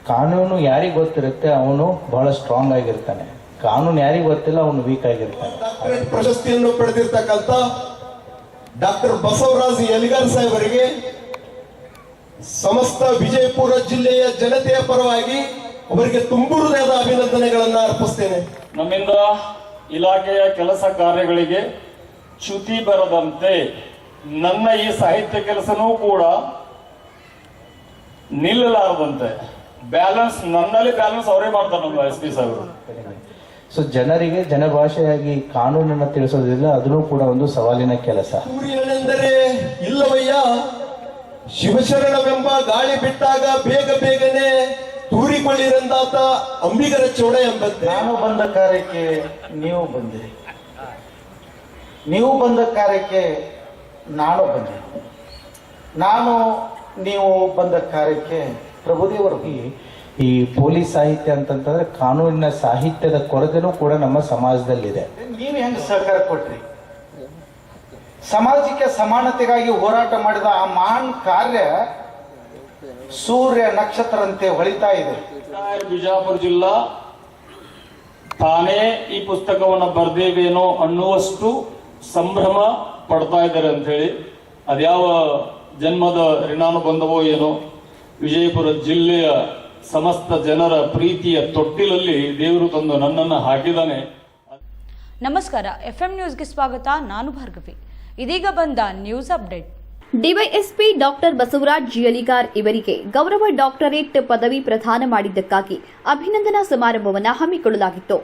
ಕಾನೂನು ಯಾರಿಗೆ ಗೊತ್ತಿರುತ್ತೆ ಅವನು ಬಹಳ ಸ್ಟ್ರಾಂಗ್ ಆಗಿರ್ತಾನೆ, ಕಾನೂನು ಯಾರಿಗೆ ಗೊತ್ತಿಲ್ಲ ಅವನು ವೀಕ್ ಆಗಿರ್ತಾನೆ. ಡಾಕ್ಟರೇಟ್ ಪ್ರಶಸ್ತಿಯನ್ನು ಪಡೆದಿರ್ತಕ್ಕಂಥ ಡಾಕ್ಟರ್ ಬಸವರಾಜ್ ಯಲಿಗಾರ್ ಸಾಹೇಬರಿಗೆ ಸಮಸ್ತ ವಿಜಯಪುರ ಜಿಲ್ಲೆಯ ಜನತೆಯ ಪರವಾಗಿ ಅವರಿಗೆ ತುಂಬು ಹೃದಯದ ಅಭಿನಂದನೆಗಳನ್ನು ಅರ್ಪಿಸ್ತೇನೆ. ನಮ್ಮಿಂದ ಇಲಾಖೆಯ ಕೆಲಸ ಕಾರ್ಯಗಳಿಗೆ ಚ್ಯುತಿ ಬರದಂತೆ ನನ್ನ ಈ ಸಾಹಿತ್ಯ ಕೆಲಸನೂ ಕೂಡ ನಿಲ್ಲಲಾರದಂತೆ ಬ್ಯಾಲೆನ್ಸ್, ನನ್ನಲ್ಲಿ ಬ್ಯಾಲೆನ್ಸ್ ಅವರೇ ಮಾಡ್ತಾರೆ ನಮ್ಮ SP ಸಾಹೇಬರು. ಸೊ ಜನರಿಗೆ ಜನಭಾಷೆಯಾಗಿ ಕಾನೂನನ್ನ ತಿಳಿಸೋದಿಲ್ಲ, ಅದನ್ನು ಕೂಡ ಒಂದು ಸವಾಲಿನ ಕೆಲಸ. ಸೂರ್ಯನೆಂದರೆ ಇಲ್ಲವಯ್ಯ, ಶಿವಶರಣವೆಂಬ ಗಾಳಿ ಬಿಟ್ಟಾಗ ಬೇಗ ಬೇಗನೆ ತೂರಿಕೊಳ್ಳಿರಂದಾತ ಅಂಬಿಗರ ಚೋಡ ಎಂಬಂತೆ. ನಾನು ಬಂದ ಕಾರ್ಯಕ್ಕೆ ನೀವು ಬಂದಿರಿ, ನೀವು ಬಂದ ಕಾರ್ಯಕ್ಕೆ ನಾನು ಬಂದೆ, ನಾನು ನೀವು ಬಂದ ಕಾರ್ಯಕ್ಕೆ ಪ್ರಭುದೇವರು. ಈ ಪೊಲೀಸ್ ಸಾಹಿತ್ಯ ಅಂತಂತಂದ್ರೆ ಕಾನೂನಿನ ಸಾಹಿತ್ಯದ ಕೊರತೆನೂ ಕೂಡ ನಮ್ಮ ಸಮಾಜದಲ್ಲಿದೆ. ನೀವು ಹೆಂಗೆ ಸಹಕಾರ ಕೊಟ್ರಿ? ಸಮಾಜಕ್ಕೆ ಸಮಾನತೆಗಾಗಿ ಹೋರಾಟ ಮಾಡಿದ ಆ ಮಹಾನ್ ಕಾರ್ಯ ಸೂರ್ಯ ನಕ್ಷತ್ರಂತೆ ಹೊಳಿತಾ ಇದೆ. ಬಿಜಾಪುರ ಜಿಲ್ಲಾ ತಾನೇ ಈ ಪುಸ್ತಕವನ್ನು ಬರ್ದೇವೇನೋ ಅನ್ನುವಷ್ಟು ಸಂಭ್ರಮ ಪಡ್ತಾ ಇದ್ದಾರೆ ಅಂತ ಹೇಳಿ, ಅದ್ಯಾವ ಜನ್ಮದ ಋಣಾನುಬಂಧವೋ ಏನೋ, ವಿಜಯಪುರ ಜಿಲ್ಲೆಯ ಸಮಸ್ತ ಜನರ ಪ್ರೀತಿಯ ತೊಟ್ಟಿಲಲ್ಲಿ ದೇವರು ತಂದು ನನ್ನನ್ನು ಹಾಕಿದ್ದಾನೆ. ನಮಸ್ಕಾರ, FM ನ್ಯೂಸ್ಗೆ ಸ್ವಾಗತ. ನಾನು ಭಾರ್ಗವಿ. ಇದೀಗ ಬಂದ news update. DYSP doctor Basavaraj Yaligar ಇವರಿಗೆ ಗೌರವ ಡಾಕ್ಟರೇಟ್ ಪದವಿ ಪ್ರದಾನ ಮಾಡಿದ್ದಕ್ಕಾಗಿ ಅಭಿನಂದನಾ ಸಮಾರಂಭವನ್ನು ಹಮ್ಮಿಕೊಳ್ಳಲಾಗಿತ್ತು.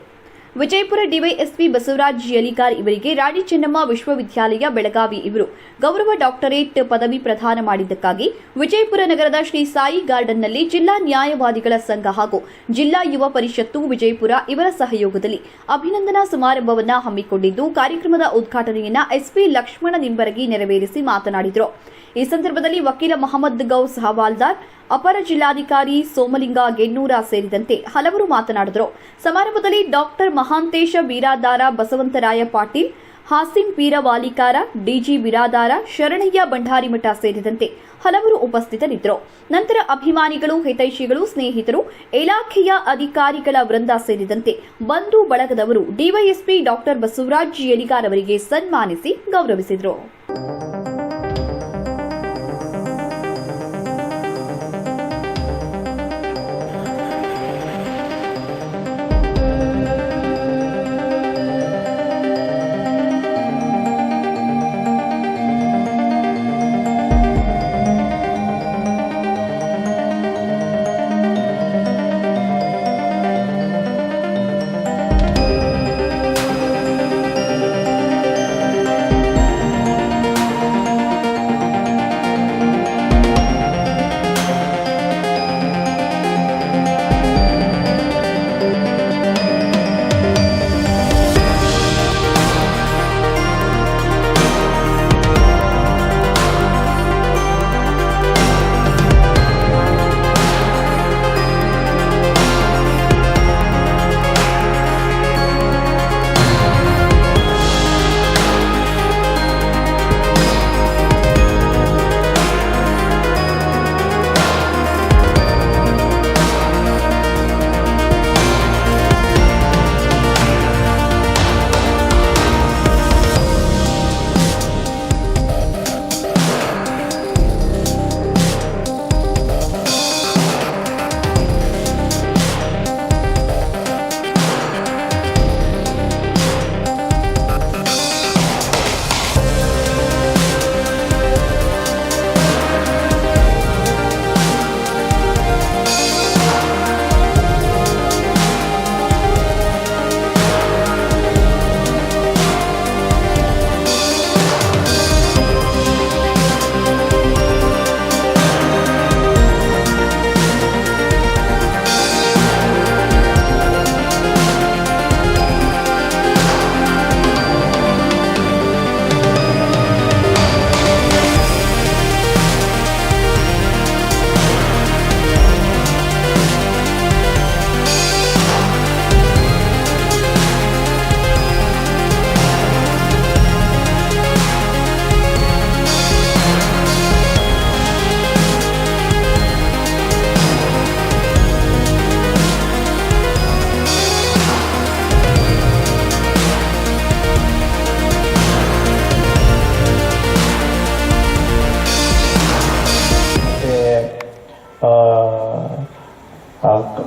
ವಿಜಯಪುರ ಡಿವೈಎಸ್ಪಿ ಬಸವರಾಜ್ ಯಲಿಗಾರ್ ಇವರಿಗೆ ರಾಣಿ ಚೆನ್ನಮ್ಮ ವಿಶ್ವವಿದ್ಯಾಲಯ ಬೆಳಗಾವಿ ಇವರು ಗೌರವ ಡಾಕ್ಟರೇಟ್ ಪದವಿ ಪ್ರದಾನ ಮಾಡಿದ್ದಕ್ಕಾಗಿ ವಿಜಯಪುರ ನಗರದ ಶ್ರೀ ಸಾಯಿ ಗಾರ್ಡನ್ನಲ್ಲಿ ಜಿಲ್ಲಾ ನ್ಯಾಯವಾದಿಗಳ ಸಂಘ ಹಾಗೂ ಜಿಲ್ಲಾ ಯುವ ಪರಿಷತ್ತು ವಿಜಯಪುರ ಇವರ ಸಹಯೋಗದಲ್ಲಿ ಅಭಿನಂದನಾ ಸಮಾರಂಭವನ್ನು ಹಮ್ಮಿಕೊಂಡಿದ್ದು, ಕಾರ್ಯಕ್ರಮದ ಉದ್ಘಾಟನೆಯನ್ನ SP ಲಕ್ಷ್ಮಣ ನಿಂಬರಗಿ ನೆರವೇರಿಸಿ ಮಾತನಾಡಿದರು. ಈ ಸಂದರ್ಭದಲ್ಲಿ ವಕೀಲ ಮಹಮ್ಮದ್ ಗೌಸ್ ಹವಾಲ್ದಾರ್, ಅಪರ ಜಿಲ್ಲಾಧಿಕಾರಿ ಸೋಮಲಿಂಗ ಗೆನ್ನೂರ ಸೇರಿದಂತೆ ಹಲವರು ಮಾತನಾಡಿದರು. ಸಮಾರಂಭದಲ್ಲಿ ಡಾಕ್ಟರ್ ಮಹಾಂತೇಶ ಬಿರಾದಾರ, ಬಸವಂತರಾಯ ಪಾಟೀಲ್, ಹಾಸಿಂ ಪೀರ ವಾಲಿಕಾರ, DG ಬಿರಾದಾರ, ಶರಣಯ್ಯ ಭಂಡಾರಿಮಠ ಸೇರಿದಂತೆ ಹಲವರು ಉಪಸ್ಥಿತರಿದ್ದರು. ನಂತರ ಅಭಿಮಾನಿಗಳು, ಹಿತೈಷಿಗಳು, ಸ್ನೇಹಿತರು, ಇಲಾಖೆಯ ಅಧಿಕಾರಿಗಳ ವೃಂದ ಸೇರಿದಂತೆ ಬಂಧು ಬಳಗದವರು ಡಿವೈಎಸ್ಪಿ ಡಾಕ್ಟರ್ ಬಸವರಾಜ್ ಯಲಿಗಾರ್ ಅವರಿಗೆ ಸನ್ಮಾನಿಸಿ ಗೌರವಿಸಿದರು.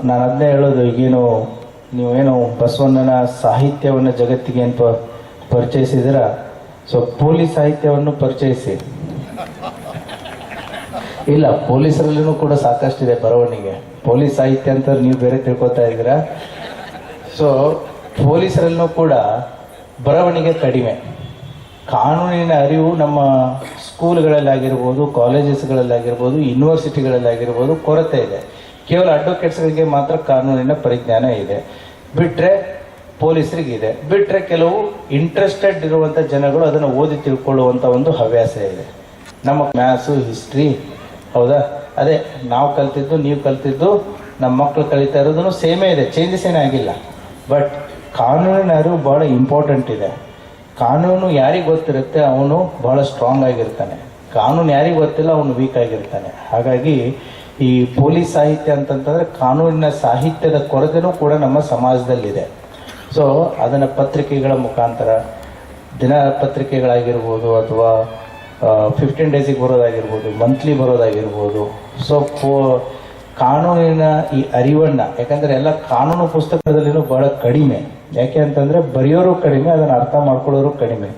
ನಾನು ಅದನ್ನೇ ಹೇಳೋದು, ಈಗೇನು ನೀವೇನು ಬಸವಣ್ಣನ ಸಾಹಿತ್ಯವನ್ನು ಜಗತ್ತಿಗೆ ಏನು ಪರಿಚಯಿಸಿದಿರ, ಸೊ ಪೊಲೀಸ್ ಸಾಹಿತ್ಯವನ್ನು ಪರಿಚಯಿಸಿ. ಇಲ್ಲ, ಪೊಲೀಸರಲ್ಲೂ ಕೂಡ ಸಾಕಷ್ಟಿದೆ ಬರವಣಿಗೆ. ಪೊಲೀಸ್ ಸಾಹಿತ್ಯ ಅಂತ ನೀವು ಬೇರೆ ತಿಳ್ಕೊತಾ ಇದ್ದೀರಾ. ಸೊ ಪೊಲೀಸರಲ್ಲೂ ಕೂಡ ಬರವಣಿಗೆ ಕಡಿಮೆ. ಕಾನೂನಿನ ಅರಿವು ನಮ್ಮ ಸ್ಕೂಲ್ಗಳಲ್ಲಾಗಿರ್ಬೋದು, ಕಾಲೇಜಸ್ಗಳಲ್ಲಾಗಿರ್ಬೋದು, ಯೂನಿವರ್ಸಿಟಿಗಳಲ್ಲಾಗಿರ್ಬೋದು ಕೊರತೆ ಇದೆ. ಕೇವಲ ಅಡ್ವೊಕೇಟ್ಸ್ಗಳಿಗೆ ಮಾತ್ರ ಕಾನೂನಿನ ಪರಿಜ್ಞಾನ ಇದೆ, ಬಿಟ್ಟರೆ ಪೊಲೀಸರಿಗಿದೆ. ಬಿಟ್ಟರೆ ಕೆಲವು ಇಂಟ್ರೆಸ್ಟೆಡ್ ಇರುವಂಥ ಜನಗಳು ಅದನ್ನು ಓದಿ ತಿಳ್ಕೊಳ್ಳುವಂಥ ಒಂದು ಹವ್ಯಾಸ ಇದೆ. ನಮ್ಮ ಮ್ಯಾಥ್ಸು, ಹಿಸ್ಟ್ರಿ, ಹೌದಾ, ಅದೇ ನಾವು ಕಲ್ತಿದ್ದು, ನೀವು ಕಲ್ತಿದ್ದು, ನಮ್ಮ ಮಕ್ಕಳು ಕಲಿತಾ ಇರೋದನ್ನು ಸೇಮೇ ಇದೆ, ಚೇಂಜಸ್ ಏನಾಗಿಲ್ಲ. ಬಟ್ ಕಾನೂನಿನ ಅರಿವು ಭಾಳ ಇಂಪಾರ್ಟೆಂಟ್ ಇದೆ. ಕಾನೂನು ಯಾರಿಗೆ ಗೊತ್ತಿರುತ್ತೆ ಅವನು ಭಾಳ ಸ್ಟ್ರಾಂಗ್ ಆಗಿರ್ತಾನೆ, ಕಾನೂನು ಯಾರಿಗೆ ಗೊತ್ತಿಲ್ಲ ಅವನು ವೀಕ್ ಆಗಿರ್ತಾನೆ. ಹಾಗಾಗಿ ಈ ಪೊಲೀಸ್ ಸಾಹಿತ್ಯ ಅಂತಂತಂದರೆ ಕಾನೂನಿನ ಸಾಹಿತ್ಯದ ಕೊರತೆನೂ ಕೂಡ ನಮ್ಮ ಸಮಾಜದಲ್ಲಿದೆ. ಸೊ ಅದನ್ನು ಪತ್ರಿಕೆಗಳ ಮುಖಾಂತರ, ದಿನಪತ್ರಿಕೆಗಳಾಗಿರ್ಬೋದು, ಅಥವಾ 15 ಡೇಸಿಗೆ ಬರೋದಾಗಿರ್ಬೋದು, ಮಂತ್ಲಿ ಬರೋದಾಗಿರ್ಬೋದು. ಸೊ ಕಾನೂನಿನ ಈ ಅರಿವನ್ನು, ಯಾಕಂದರೆ ಎಲ್ಲ ಕಾನೂನು ಪುಸ್ತಕದಲ್ಲಿನೂ ಭಾಳ ಕಡಿಮೆ. ಯಾಕೆ ಅಂತಂದರೆ ಬರೆಯೋರು ಕಡಿಮೆ, ಅದನ್ನು ಅರ್ಥ ಮಾಡ್ಕೊಳ್ಳೋರು ಕಡಿಮೆ.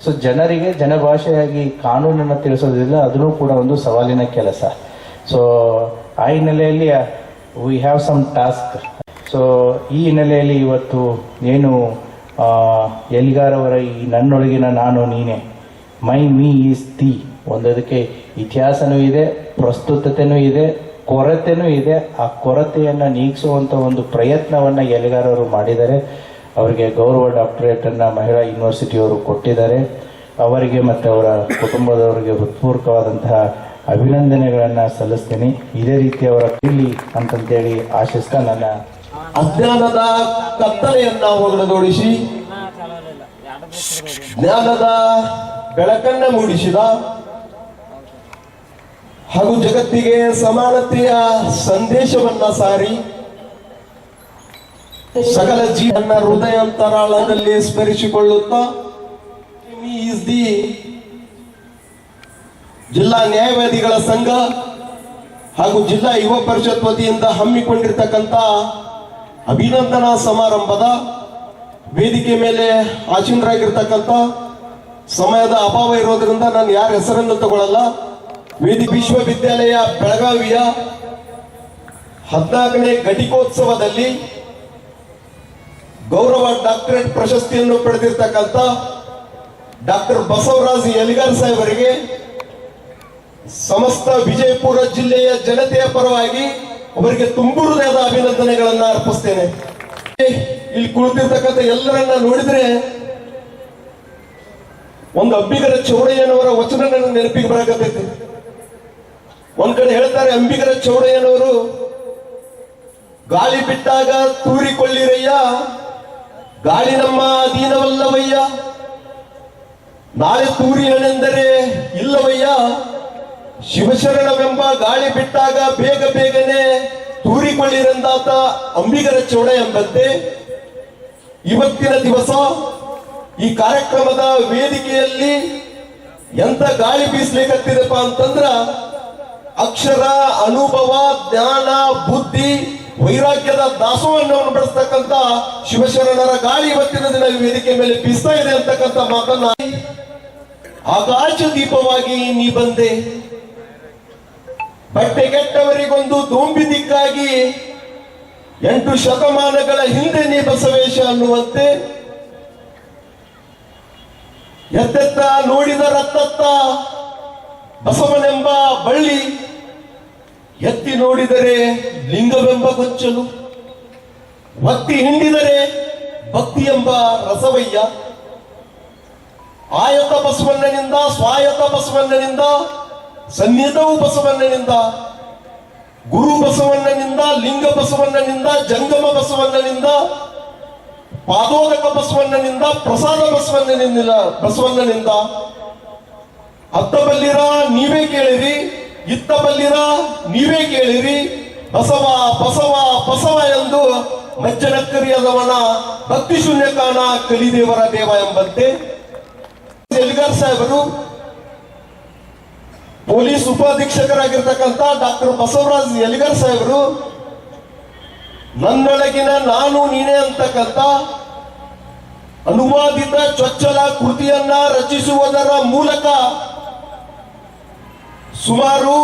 ಸೊ ಜನರಿಗೆ ಜನಭಾಷೆಯಾಗಿ ಕಾನೂನನ್ನು ತಿಳಿಸೋದಿಲ್ಲ, ಅದೂ ಕೂಡ ಒಂದು ಸವಾಲಿನ ಕೆಲಸ. ಸೊ ಆ ಹಿನ್ನೆಲೆಯಲ್ಲಿ we have some task. So ಈ ಹಿನ್ನೆಲೆಯಲ್ಲಿ ಇವತ್ತು ಏನು ಎಲಿಗಾರ್ ಅವರ ಈ ನನ್ನೊಳಗಿನ ನಾನು ನೀನೆ, ಮೈ ಮೀ ಈಸ್ ದಿ, ಒಂದದಕ್ಕೆ ಇತಿಹಾಸನೂ ಇದೆ, ಪ್ರಸ್ತುತತೆನೂ ಇದೆ, ಕೊರತೆನೂ ಇದೆ. ಆ ಕೊರತೆಯನ್ನು ನೀಗಿಸುವಂಥ ಒಂದು ಪ್ರಯತ್ನವನ್ನು ಎಲಿಗಾರ್ ಅವರು ಮಾಡಿದ್ದಾರೆ. ಅವರಿಗೆ ಗೌರವ ಡಾಕ್ಟರೇಟನ್ನು ಮಹಿಳಾ ಯೂನಿವರ್ಸಿಟಿಯವರು ಕೊಟ್ಟಿದ್ದಾರೆ. ಅವರಿಗೆ ಮತ್ತು ಅವರ ಕುಟುಂಬದವರಿಗೆ ಹೃತ್ಪೂರ್ವಕವಾದಂತಹ ಅಭಿನಂದನೆಗಳನ್ನು ಸಲ್ಲಿಸ್ತೀನಿ. ಇದೇ ರೀತಿ ಅವರ ಇಲ್ಲಿ ಅಂತಂತೇಳಿ ಆಶಿಸ್ತಾ ನನ್ನ ಅಜ್ಞಾನದ ಕತ್ತಲೆಯನ್ನ ಹೊರಡೋಡಿಸಿ ಜ್ಞಾನದ ಬೆಳಕನ್ನ ಮೂಡಿಸಿದ ಹಾಗೂ ಜಗತ್ತಿಗೆ ಸಮಾನತೆಯ ಸಂದೇಶವನ್ನ ಸಾರಿ ಸಕಲ ಜೀವನ ಹೃದಯಾಂತರಾಳದಲ್ಲಿ ಸ್ಮರಿಸಿಕೊಳ್ಳುತ್ತಾ ಈಸ್ ದಿ ಜಿಲ್ಲಾ ನ್ಯಾಯವಾದಿಗಳ ಸಂಘ ಹಾಗೂ ಜಿಲ್ಲಾ ಯುವ ಪರಿಷತ್ ವತಿಯಿಂದ ಹಮ್ಮಿಕೊಂಡಿರ್ತಕ್ಕಂಥ ಅಭಿನಂದನಾ ಸಮಾರಂಭದ ವೇದಿಕೆ ಮೇಲೆ ಆಸೀನರಾಗಿರ್ತಕ್ಕಂಥ, ಸಮಯದ ಅಭಾವ ಇರೋದ್ರಿಂದ ನಾನು ಯಾರ ಹೆಸರನ್ನು ತಗೊಳ್ಳಲ್ಲ, ವಿಶ್ವವಿದ್ಯಾಲಯ ಬೆಳಗಾವಿಯ 14ನೇ ಘಟಿಕೋತ್ಸವದಲ್ಲಿ ಗೌರವ ಡಾಕ್ಟರೇಟ್ ಪ್ರಶಸ್ತಿಯನ್ನು ಪಡೆದಿರ್ತಕ್ಕಂಥ ಡಾಕ್ಟರ್ ಬಸವರಾಜ್ ಎಲಿಗಾರ್ ಸಾಹೇಬರಿಗೆ ಸಮಸ್ತ ವಿಜಯಪುರ ಜಿಲ್ಲೆಯ ಜನತೆಯ ಪರವಾಗಿ ಅವರಿಗೆ ತುಂಬು ಹೃದಯದ ಅಭಿನಂದನೆಗಳನ್ನ ಅರ್ಪಿಸ್ತೇನೆ. ಇಲ್ಲಿ ಕುಳಿತಿರ್ತಕ್ಕಂಥ ಎಲ್ಲರನ್ನ ನೋಡಿದ್ರೆ ಒಂದು ಅಂಬಿಗರ ಚೌಡಯ್ಯನವರ ವಚನ ನನ್ನ ನೆನಪಿಗೆ ಬರಕತ್ತೈತಿ. ಒಂದ್ ಕಡೆ ಹೇಳ್ತಾರೆ, ಅಂಬಿಗರ ಚೌಡಯ್ಯನವರು ಗಾಳಿ ಬಿಟ್ಟಾಗ ತೂರಿಕೊಳ್ಳಿರಯ್ಯ, ಗಾಳಿ ನಮ್ಮ ಅಧೀನವಲ್ಲವಯ್ಯ, ನಾಳೆ ತೂರಿ ಹಣೆಂದರೆ ಇಲ್ಲವಯ್ಯ, ಶಿವಶರಣವೆಂಬ ಗಾಳಿ ಬಿಟ್ಟಾಗ ಬೇಗ ಬೇಗನೆ ತೂರಿಕೊಳ್ಳಿರೆಂದಾತ ಅಂಬಿಗರ ಚೌಡಯ್ಯ ಎಂಬಂತೆ ಇವತ್ತಿನ ದಿವಸ ಈ ಕಾರ್ಯಕ್ರಮದ ವೇದಿಕೆಯಲ್ಲಿ ಎಂತ ಗಾಳಿ ಬೀಸ್ಲಿಕ್ಕತ್ತಿದೆಪ್ಪ ಅಂತಂದ್ರ ಅಕ್ಷರ, ಅನುಭವ, ಜ್ಞಾನ, ಬುದ್ಧಿ, ವೈರಾಗ್ಯದ ದಾಸೋಹವನ್ನು ಬೆಳೆಸ್ತಕ್ಕಂಥ ಶಿವಶರಣರ ಗಾಳಿ ಇವತ್ತಿನ ದಿನ ವೇದಿಕೆ ಮೇಲೆ ಬೀಸ್ತಾ ಇದೆ ಅಂತಕ್ಕಂಥ ಮಾತನ್ನ, ಆಕಾಶ ದೀಪವಾಗಿ ನೀ ಬಂದೆ, ಬಟ್ಟೆಗೆಟ್ಟವರಿಗೊಂದು ದೋಂಬಿ ದಿಕ್ಕಾಗಿ 8 ಶತಮಾನಗಳ ಹಿಂದೆ ನೀ ಬಸವೇಶ ಅನ್ನುವಂತೆ, ಎತ್ತೆತ್ತ ನೋಡಿದ ರತ್ತತ್ತ ಬಸವನೆಂಬ ಬಳ್ಳಿ, ಎತ್ತಿ ನೋಡಿದರೆ ಲಿಂಗವೆಂಬ ಗೊಂಚಲು, ಒತ್ತಿ ಹಿಂಡಿದರೆ ಭಕ್ತಿ ಎಂಬ ರಸವಯ್ಯ, ಆಯತ ಬಸವಣ್ಣನಿಂದ ಸ್ವಾಯತ ಬಸವಣ್ಣನಿಂದ, ಸನ್ನಿಧವು ಬಸವಣ್ಣನಿಂದ, ಗುರು ಬಸವಣ್ಣನಿಂದ, ಲಿಂಗ ಬಸವಣ್ಣನಿಂದ, ಜಂಗಮ ಬಸವಣ್ಣನಿಂದ, ಪಾದೋದಕ ಬಸವಣ್ಣನಿಂದ, ಪ್ರಸಾದ ಬಸವಣ್ಣನಿಂದ ಅತ್ತ ಬಲ್ಲಿರ ನೀವೇ ಕೇಳಿರಿ, ಇತ್ತ ಬಲ್ಲಿರ ನೀವೇ ಕೇಳಿರಿ, ಬಸವ ಬಸವ ಬಸವ ಎಂದು ಮಜ್ಜನ ಕರಿಯದವನ ಭಕ್ತಿ ಶೂನ್ಯ ಕಾಣ ಕಲಿದೇವರ ದೇವ ಎಂಬಂತೆ ಎಲಿಗಾರ್ ಸಾಹೇಬರು ಪೊಲೀಸ್ ಉಪಾಧೀಕ್ಷಕರಾಗಿರ್ತಕ್ಕಂಥ ಡಾಕ್ಟರ್ ಬಸವರಾಜ್ ಯಲಿಗಾರ್ ಸಾಹೇಬರು ನನ್ನೊಳಗಿನ ನಾನು ನೀನೇ ಅಂತಕ್ಕಂಥ ಅನುವಾದಿತ ಚೊಚ್ಚಲ ಕೃತಿಯನ್ನ ರಚಿಸುವುದರ ಮೂಲಕ ಸುಮಾರು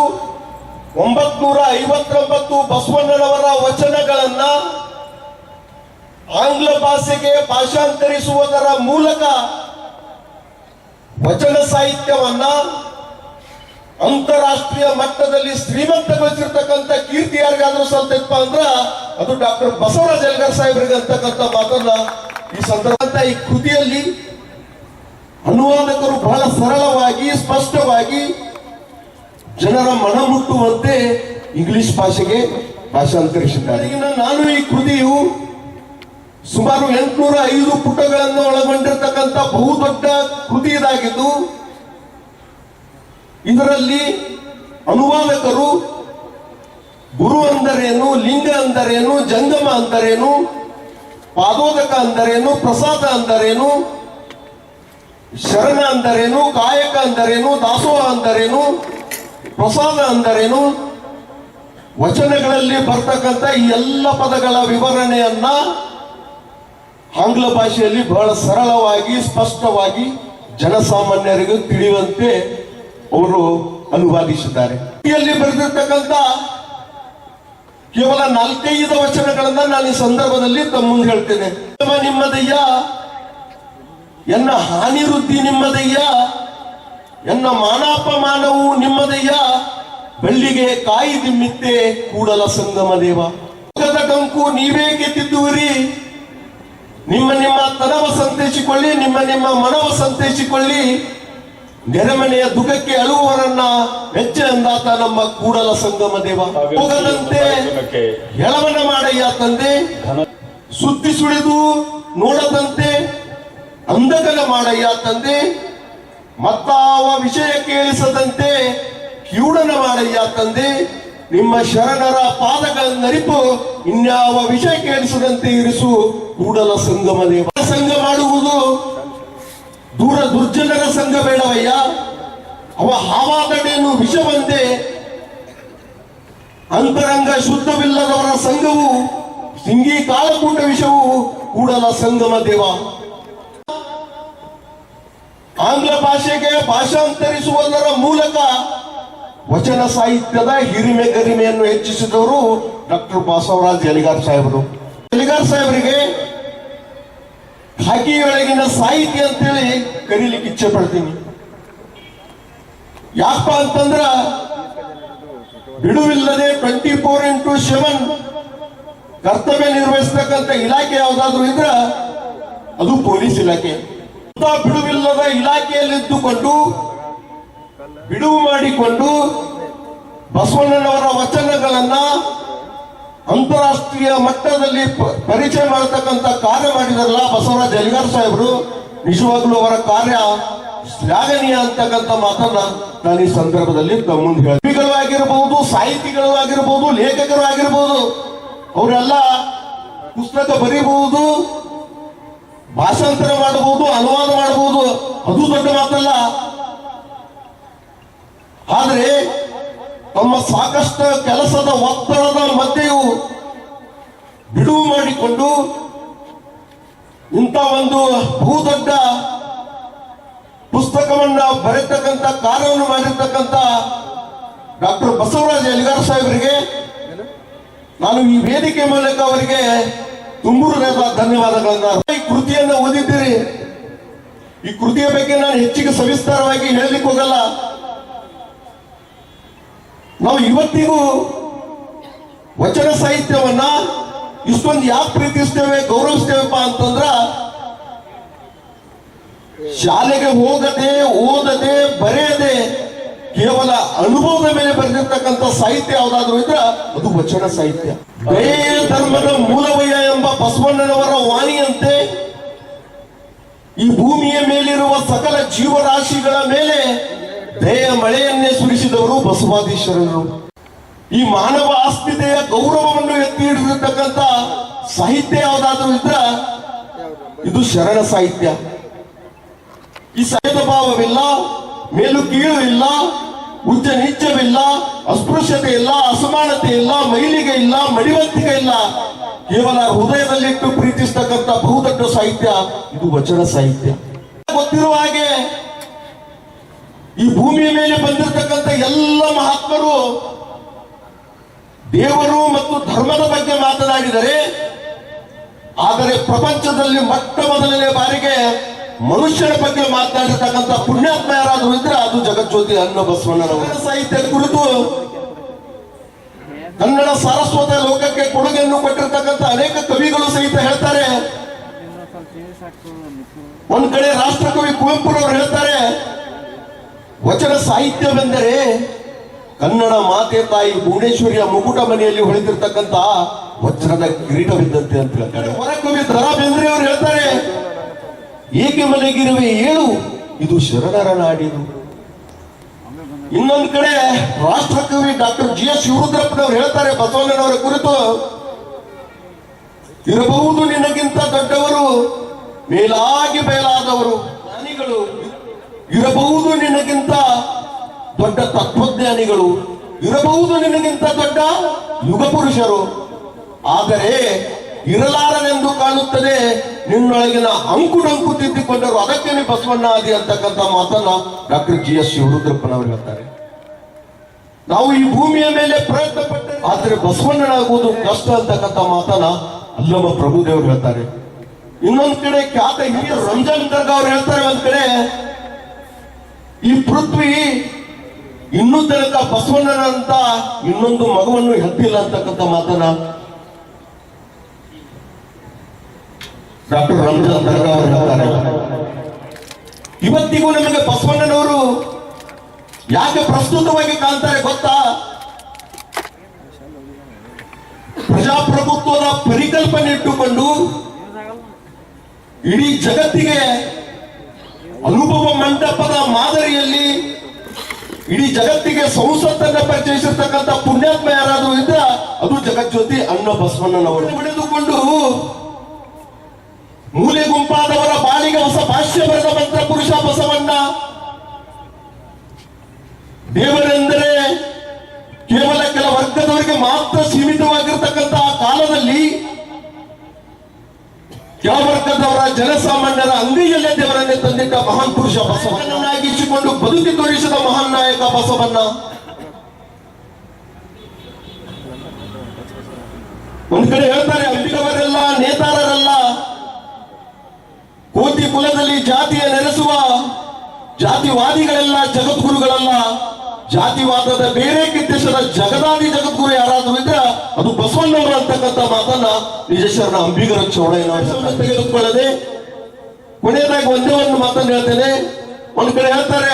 959 ಬಸವಣ್ಣನವರ ವಚನಗಳನ್ನ ಆಂಗ್ಲ ಭಾಷೆಗೆ ಭಾಷಾಂತರಿಸುವುದರ ಮೂಲಕ ವಚನ ಸಾಹಿತ್ಯವನ್ನ ಅಂತಾರಾಷ್ಟ್ರೀಯ ಮಟ್ಟದಲ್ಲಿ ಶ್ರೀಮಂತಗೊಳಿಸಿರ್ತಕ್ಕಂಥ ಕೀರ್ತಿ ಯಾರಿಗಾದ್ರೂ ಸಲ್ತೈತಪ್ಪ ಅಂದ್ರ ಅದು ಡಾಕ್ಟರ್ ಬಸವರಾಜ್ ಯಲಿಗಾರ್ ಸಾಹೇಬರಿಗೆ ಅಂತಕ್ಕಂಥ ಮಾತನ್ನ ಈ ಸಂದರ್ಭ ಈ ಕೃತಿಯಲ್ಲಿ ಅನುವಾದಕರು ಬಹಳ ಸರಳವಾಗಿ ಸ್ಪಷ್ಟವಾಗಿ ಜನರ ಮನ ಮುಟ್ಟುವಂತೆ ಇಂಗ್ಲಿಷ್ ಭಾಷೆಗೆ ಭಾಷಾಂತರಿಸಿದ್ದಾರೆ. ನಾನು ಈ ಕೃತಿಯು ಸುಮಾರು 805 ಪುಟಗಳನ್ನು ಒಳಗೊಂಡಿರ್ತಕ್ಕಂಥ ಬಹುದೊಡ್ಡ ಕೃತಿ ಇದಾಗಿದ್ದು ಇದರಲ್ಲಿ ಅನುವಾದಕರು ಗುರು ಅಂದರೇನು, ಲಿಂಗ ಅಂದರೇನು, ಜಂಗಮ ಅಂದರೇನು, ಪಾದೋದಕ ಅಂದರೇನು, ಪ್ರಸಾದ ಅಂದರೇನು, ಶರಣ ಅಂದರೇನು, ಕಾಯಕ ಅಂದರೇನು, ದಾಸೋಹ ಅಂದರೇನು, ಪ್ರಸಾದ ಅಂದರೇನು, ವಚನಗಳಲ್ಲಿ ಬರ್ತಕ್ಕಂಥ ಈ ಎಲ್ಲ ಪದಗಳ ವಿವರಣೆಯನ್ನ ಆಂಗ್ಲ ಭಾಷೆಯಲ್ಲಿ ಬಹಳ ಸರಳವಾಗಿ ಸ್ಪಷ್ಟವಾಗಿ ಜನಸಾಮಾನ್ಯರಿಗೂ ತಿಳಿಯುವಂತೆ ಅವರು ಅನುವಾದಿಸಿದ್ದಾರೆ. ಇಲ್ಲಿ ಬರೆದಿರ್ತಕ್ಕಂಥ ಕೇವಲ 4-5 ವಚನಗಳನ್ನ ನಾನು ಈ ಸಂದರ್ಭದಲ್ಲಿ ತಮ್ಮ ಮುಂದೆ ಹೇಳ್ತೇನೆ. ನಿಮ್ಮದಯ್ಯ, ಎನ್ನ ಹಾನಿ ವೃದ್ಧಿ ನಿಮ್ಮದಯ್ಯ, ಎನ್ನ ಮಾನಾಪಮಾನವು ನಿಮ್ಮದಯ್ಯ, ಬೆಳ್ಳಿಗೆ ಕಾಯಿ ದಿಮ್ಮಿತ್ತೆ ಕೂಡಲ ಸಂಗಮ ದೇವ. ಡಂಕು ನೀವೇಕೆ ತಿದ್ದುವಿರಿ, ನಿಮ್ಮ ತನವ ಸಂತೈಸಿಕೊಳ್ಳಿ, ನಿಮ್ಮ ಮನವ ಸಂತೈಸಿಕೊಳ್ಳಿ, ನೆರೆಮನೆಯ ದುಃಖಕ್ಕೆ ಅಳುವವರನ್ನ ವೆಚ್ಚ ಎಂದಾತ ನಮ್ಮ ಕೂಡಲ ಸಂಗಮ ದೇವ. ಹೋಗದಂತೆ ಹೆಳವನ ಮಾಡಯ್ಯ ತಂದೆ, ಸುದ್ದಿ ಸುಳಿದು ನೋಡದಂತೆ ಅಂಧಕನ ಮಾಡಯ್ಯ ತಂದೆ, ಮತ್ತಾವ ವಿಷಯ ಕೇಳಿಸದಂತೆ ಕಿವುಡನ ಮಾಡಯ್ಯ ತಂದೆ, ನಿಮ್ಮ ಶರಣರ ಪಾದಗಳನ್ನರಿಪು ಇನ್ಯಾವ ವಿಷಯ ಕೇಳಿಸದಂತೆ ಇರಿಸು ಕೂಡಲ ಸಂಗಮ ದೇವ. ಸಂಘ ಮಾಡುವುದು ದೂರ ದುರ್ಜನರ ಸಂಘ ಬೇಡವಯ್ಯ, ಅವ ಹಾವಾದಡೇನು ವಿಷ ಬಂದೆ, ಅಂತರಂಗ ಶುದ್ಧವಿಲ್ಲದವರ ಸಂಘವು ಸಿಂಗಿ ಕಾಲಕೂಟ ವಿಷವು ಕೂಡಲ ಸಂಗಮ ದೇವ. ಆಂಗ್ಲ ಭಾಷೆಗೆ ಭಾಷಾಂತರಿಸುವುದರ ಮೂಲಕ ವಚನ ಸಾಹಿತ್ಯದ ಹಿರಿಮೆ ಗರಿಮೆಯನ್ನು ಹೆಚ್ಚಿಸಿದವರು ಡಾಕ್ಟರ್ ಬಸವರಾಜ್ ಯಲಿಗಾರ್ ಸಾಹೇಬರು. ಯಲಿಗಾರ್ ಸಾಹೇಬರಿಗೆ ಖಾಕಿಯೊಳಗಿನ ಸಾಹಿತಿ ಅಂತೇಳಿ ಕರೀಲಿಕ್ಕೆ ಇಚ್ಛೆ ಪಡ್ತೀನಿ. ಯಾಕಪ್ಪ ಅಂತಂದ್ರ ಬಿಡುವಿಲ್ಲದೆ 24x7 ಕರ್ತವ್ಯ ನಿರ್ವಹಿಸತಕ್ಕಂಥ ಇಲಾಖೆ ಯಾವುದಾದ್ರೂ ಇದ್ರ ಅದು ಪೊಲೀಸ್ ಇಲಾಖೆ. ಬಿಡುವಿಲ್ಲದ ಇಲಾಖೆಯಲ್ಲಿದ್ದುಕೊಂಡು ಬಿಡುವು ಮಾಡಿಕೊಂಡು ಬಸವಣ್ಣನವರ ವಚನಗಳನ್ನ ಅಂತಾರಾಷ್ಟ್ರೀಯ ಮಟ್ಟದಲ್ಲಿ ಪರಿಚಯ ಮಾಡತಕ್ಕಂಥ ಕಾರ್ಯ ಮಾಡಿದಾರಲ್ಲ ಬಸವರಾಜ್ ಯಲಿಗಾರ್ ಸಾಹೇಬರು, ನಿಜವಾಗ್ಲೂ ಅವರ ಕಾರ್ಯ ಶ್ಲಾಘನೀಯ ಅಂತಕ್ಕಂಥ ಮಾತನ್ನ ನಾನು ಈ ಸಂದರ್ಭದಲ್ಲಿ ತಮ್ಮ ಮುಂದೆ ಕವಿಗಳು ಆಗಿರಬಹುದು, ಸಾಹಿತಿಗಳು ಆಗಿರಬಹುದು, ಲೇಖಕರು ಆಗಿರಬಹುದು, ಅವರೆಲ್ಲ ಪುಸ್ತಕ ಬರೀಬಹುದು, ಭಾಷಾಂತರ ಮಾಡಬಹುದು, ಅನುವಾದ ಮಾಡಬಹುದು, ಅದು ದೊಡ್ಡ ಮಾತಲ್ಲ. ಆದರೆ ತಮ್ಮ ಸಾಕಷ್ಟು ಕೆಲಸದ ಒತ್ತಡದ ಮಧ್ಯೆಯೂ ಬಿಡುವು ಮಾಡಿಕೊಂಡು ಇಂಥ ಒಂದು ಬಹುದೊಡ್ಡ ಪುಸ್ತಕವನ್ನ ಬರೆತಕ್ಕಂಥ ಕಾರ್ಯವನ್ನು ಮಾಡಿರ್ತಕ್ಕಂಥ ಡಾಕ್ಟರ್ ಬಸವರಾಜ್ ಯಲಿಗಾರ್ ಸಾಹೇಬರಿಗೆ ನಾನು ಈ ವೇದಿಕೆ ಮೂಲಕ ಅವರಿಗೆ ತುಂಬು ಹೃದಯದ ಧನ್ಯವಾದಗಳನ್ನ. ಈ ಕೃತಿಯನ್ನು ಓದಿದ್ದೀರಿ. ಈ ಕೃತಿಯ ಬಗ್ಗೆ ನಾನು ಹೆಚ್ಚಿಗೆ ಸವಿಸ್ತಾರವಾಗಿ ಹೇಳಲಿಕ್ಕೆ ಹೋಗಲ್ಲ. ನಾವು ಇವತ್ತಿಗೂ ವಚನ ಸಾಹಿತ್ಯವನ್ನ ಇಷ್ಟೊಂದು ಯಾಕೆ ಪ್ರೀತಿಸ್ತೇವೆ, ಗೌರವಿಸ್ತೇವಪ್ಪ ಅಂತಂದ್ರ ಶಾಲೆಗೆ ಹೋಗದೆ, ಓದದೆ, ಬರೆಯದೆ ಕೇವಲ ಅನುಭವದ ಮೇಲೆ ಬರೆದಿರ್ತಕ್ಕಂಥ ಸಾಹಿತ್ಯ ಯಾವುದಾದ್ರೂ ಇದ್ರ ಅದು ವಚನ ಸಾಹಿತ್ಯ. ದಯೆಯ ಧರ್ಮದ ಮೂಲವಯ್ಯ ಎಂಬ ಬಸವಣ್ಣನವರ ವಾಣಿಯಂತೆ ಈ ಭೂಮಿಯ ಮೇಲಿರುವ ಸಕಲ ಜೀವರಾಶಿಗಳ ಮೇಲೆ ದಯೆಯ ಮಳೆಯನ್ನೇ ಸುರಿಸಿದವರು ಬಸವಾದೀಶ್ವರರು. ಈ ಮಾನವ ಅಸ್ಮಿತೆಯ ಗೌರವವನ್ನು ಎತ್ತಿ ಹಿಡಿದಿರ್ತಕ್ಕಂಥ ಸಾಹಿತ್ಯ ಯಾವುದಾದ್ರೂ ಇದ್ರ ಇದು ಶರಣ ಸಾಹಿತ್ಯ. ಈ ಭೇದ ಭಾವವಿಲ್ಲ, ಮೇಲು ಕೀಳು ಇಲ್ಲ, ಉಚ್ಚ ನೀಚವಿಲ್ಲ, ಅಸ್ಪೃಶ್ಯತೆ ಇಲ್ಲ, ಅಸಮಾನತೆ ಇಲ್ಲ, ಮೈಲಿಗೆ ಇಲ್ಲ, ಮಡಿವಂತಿಕೆ ಇಲ್ಲ. ಕೇವಲ ಹೃದಯದಲ್ಲಿಟ್ಟು ಪ್ರೀತಿಸ್ತಕ್ಕಂಥ ಬಹುದೊಡ್ಡ ಸಾಹಿತ್ಯ ಇದು ವಚನ ಸಾಹಿತ್ಯ. ಗೊತ್ತಿರುವ ಹಾಗೆ ಈ ಭೂಮಿಯ ಮೇಲೆ ಬಂದಿರತಕ್ಕಂಥ ಎಲ್ಲ ಮಹಾತ್ಮರು ದೇವರು ಮತ್ತು ಧರ್ಮದ ಬಗ್ಗೆ ಮಾತನಾಡಿದರೆ, ಆದರೆ ಪ್ರಪಂಚದಲ್ಲಿ ಮೊಟ್ಟ ಮೊದಲನೇ ಬಾರಿಗೆ ಮನುಷ್ಯನ ಬಗ್ಗೆ ಮಾತನಾಡಿರ್ತಕ್ಕಂಥ ಪುಣ್ಯಾತ್ಮ ಯಾರಾದರೂ ಇದ್ರೆ ಅದು ಜಗಜ್ಯೋತಿ ಅನ್ನ ಬಸವಣ್ಣನವರ ಸಾಹಿತ್ಯ ಕುರಿತು ಕನ್ನಡ ಸಾರಸ್ವತ ಲೋಕಕ್ಕೆ ಕೊಡುಗೆಯನ್ನು ಕೊಟ್ಟಿರ್ತಕ್ಕಂಥ ಅನೇಕ ಕವಿಗಳು ಸಹಿತ ಹೇಳ್ತಾರೆ. ಒಂದ್ ಕಡೆ ರಾಷ್ಟ್ರಕವಿ ಕುವೆಂಪುರವರು ಹೇಳ್ತಾರೆ, ವಚನ ಸಾಹಿತ್ಯವೆಂದರೆ ಕನ್ನಡ ಮಾತೆ ತಾಯಿ ಭುವನೇಶ್ವರಿಯ ಮುಕುಟ ಮನೆಯಲ್ಲಿ ಹೊಳೆದಿರ್ತಕ್ಕಂಥ ವಜ್ರದ ಕಿರೀಟವಿದ್ದಂತೆ ಅಂತ ಹೇಳ್ತಾರೆ. ಹೊರಕವಿ ದ ರಾ ಬೇಂದ್ರೆ ಅವರು ಹೇಳ್ತಾರೆ, ಏಕೆ ಮನೆಗಿರುವೆ ಏಳು ಇದು ಶರಣರ ನಾಡಿದು. ಇನ್ನೊಂದು ಕಡೆ ರಾಷ್ಟ್ರಕವಿ ಡಾಕ್ಟರ್ ಜಿ ಎಸ್ ಶಿವರುದ್ರಪ್ಪನವರು ಹೇಳ್ತಾರೆ ಬಸವಣ್ಣನವರ ಕುರಿತು, ಇರಬಹುದು ನಿನಗಿಂತ ದೊಡ್ಡವರು, ಮೇಲಾಗಿ ಮೇಲಾದವರು ಜ್ಞಾನಿಗಳು, ಇರಬಹುದು ನಿನಗಿಂತ ದೊಡ್ಡ ತತ್ವಜ್ಞಾನಿಗಳು, ಇರಬಹುದು ನಿನಗಿಂತ ದೊಡ್ಡ ಯುಗ ಪುರುಷರು, ಆದರೆ ಇರಲಾರನೆಂದು ಕಾಣುತ್ತದೆ ನಿನ್ನೊಳಗಿನ ಅಂಕುಡಂಕು ತಿದ್ದಿಕೊಂಡರು, ಅದಕ್ಕೆ ನೀ ಬಸವಣ್ಣ ಆದಿ ಅಂತಕ್ಕಂಥ ಮಾತನ್ನ ಡಾಕ್ಟರ್ ಜಿ ಎಸ್ ಶಿವರುದ್ರಪ್ಪನವರು ಹೇಳ್ತಾರೆ. ನಾವು ಈ ಭೂಮಿಯ ಮೇಲೆ ಪ್ರಯತ್ನ ಪಟ್ಟರೆ ಆದ್ರೆ ಬಸವಣ್ಣನಾಗುವುದು ಕಷ್ಟ ಅಂತಕ್ಕಂಥ ಮಾತನ್ನ ಅಲ್ಲಮ ಪ್ರಭುದೇವರು ಹೇಳ್ತಾರೆ. ಇನ್ನೊಂದ್ ಕಡೆ ಖ್ಯಾತ ಹಿರಿಯ ರಂಜಾನ್ ಗರ್ಗ್ ಅವ್ರು ಹೇಳ್ತಾರೆ, ಒಂದ್ ಕಡೆ ಈ ಪೃಥ್ವಿ ಇನ್ನೂ ತನಕ ಬಸವಣ್ಣನಂತ ಇನ್ನೊಂದು ಮಗುವನ್ನು ಹೆತ್ತಿಲ್ಲ ಅಂತಕ್ಕಂಥ ಮಾತನ್ನ ಡಾಕ್ಟರ್ ರಂಜಾನ್ ಗರ್ಗ್ ಅವರು ಹೇಳ್ತಾರೆ. ಇವತ್ತಿಗೂ ನಮಗೆ ಬಸವಣ್ಣನವರು ಯಾಕೆ ಪ್ರಸ್ತುತವಾಗಿ ಕಾಣ್ತಾರೆ ಗೊತ್ತಾ? ಪ್ರಜಾಪ್ರಭುತ್ವದ ಪರಿಕಲ್ಪನೆ ಇಟ್ಟುಕೊಂಡು ಇಡೀ ಜಗತ್ತಿಗೆ ಅನುಭವ ಮಂಟಪದ ಮಾದರಿಯಲ್ಲಿ ಇಡೀ ಜಗತ್ತಿಗೆ ಸಂಸತ್ತನ್ನ ಪರಿಚಯಿಸಿರ್ತಕ್ಕಂಥ ಪುಣ್ಯಾತ್ಮ ಯಾರಾದರೂ ಇದ್ರ ಅದು ಜಗಜ್ಯೋತಿ ಅನ್ನ ಬಸವಣ್ಣನವರು. ಪಡೆದುಕೊಂಡು ಮೂಲೆ ಗುಂಪಾದವರ ಬಾಳಿಗೆ ಹೊಸ ಭಾಷ್ಯ ಬರೆದ ಮಂತ್ರ ಪುರುಷ ಬಸವಣ್ಣ. ದೇವರೆಂದರೆ ಕೇವಲ ಕೆಲ ವರ್ಗದವರಿಗೆ ಮಾತ್ರ ಸೀಮಿತವಾಗಿರ್ತಕ್ಕಂತಹ ಕಾಲದಲ್ಲಿ ಕೆಲ ವರ್ಗದವರ ಜನಸಾಮಾನ್ಯರ ಅಂಗೈಯಲ್ಲೇ ದೇವರನ್ನೇ ತಂದಿಟ್ಟ ಮಹಾನ್ ಪುರುಷ ಬಸವಣ್ಣನಾಗಿಸಿಕೊಂಡು ಬದುಕಿ ತೋರಿಸಿದ ಮಹಾನ್ ನಾಯಕ ಬಸವಣ್ಣ. ಒಂದ್ ಕಡೆ ಹೇಳ್ತಾರೆ, ಅಂಬಿಗವರೆಲ್ಲ ನೇತಾರರಲ್ಲ, ಕೋಟಿ ಕುಲದಲ್ಲಿ ಜಾತಿಯ ನೆಲೆಸುವ ಜಾತಿವಾದಿಗಳೆಲ್ಲ ಜಗದ್ಗುರುಗಳಲ್ಲ, ಜಾತಿವಾದದ ಬೇರೆ ಕಿತ್ತೆಸದ ಜಗದಾದಿ ಜಗದ್ಗುರು ಯಾರಾದರೂ ಇದ್ರೆ ಅದು ಬಸವಣ್ಣವರು ಅಂತಕ್ಕಂಥ ಮಾತನ್ನ ನಿಜೇಶ್ವರನ ಅಂಬಿಗರ ಚೌಡಯ್ಯನವರು ತೆಗೆದುಕೊಳ್ಳದೆ ಕೊನೆಯದಾಗಿ ಒಂದೇ ಒಂದು ಮಾತನ್ನು ಹೇಳ್ತೇನೆ. ಒಂದ್ ಕಡೆ ಹೇಳ್ತಾರೆ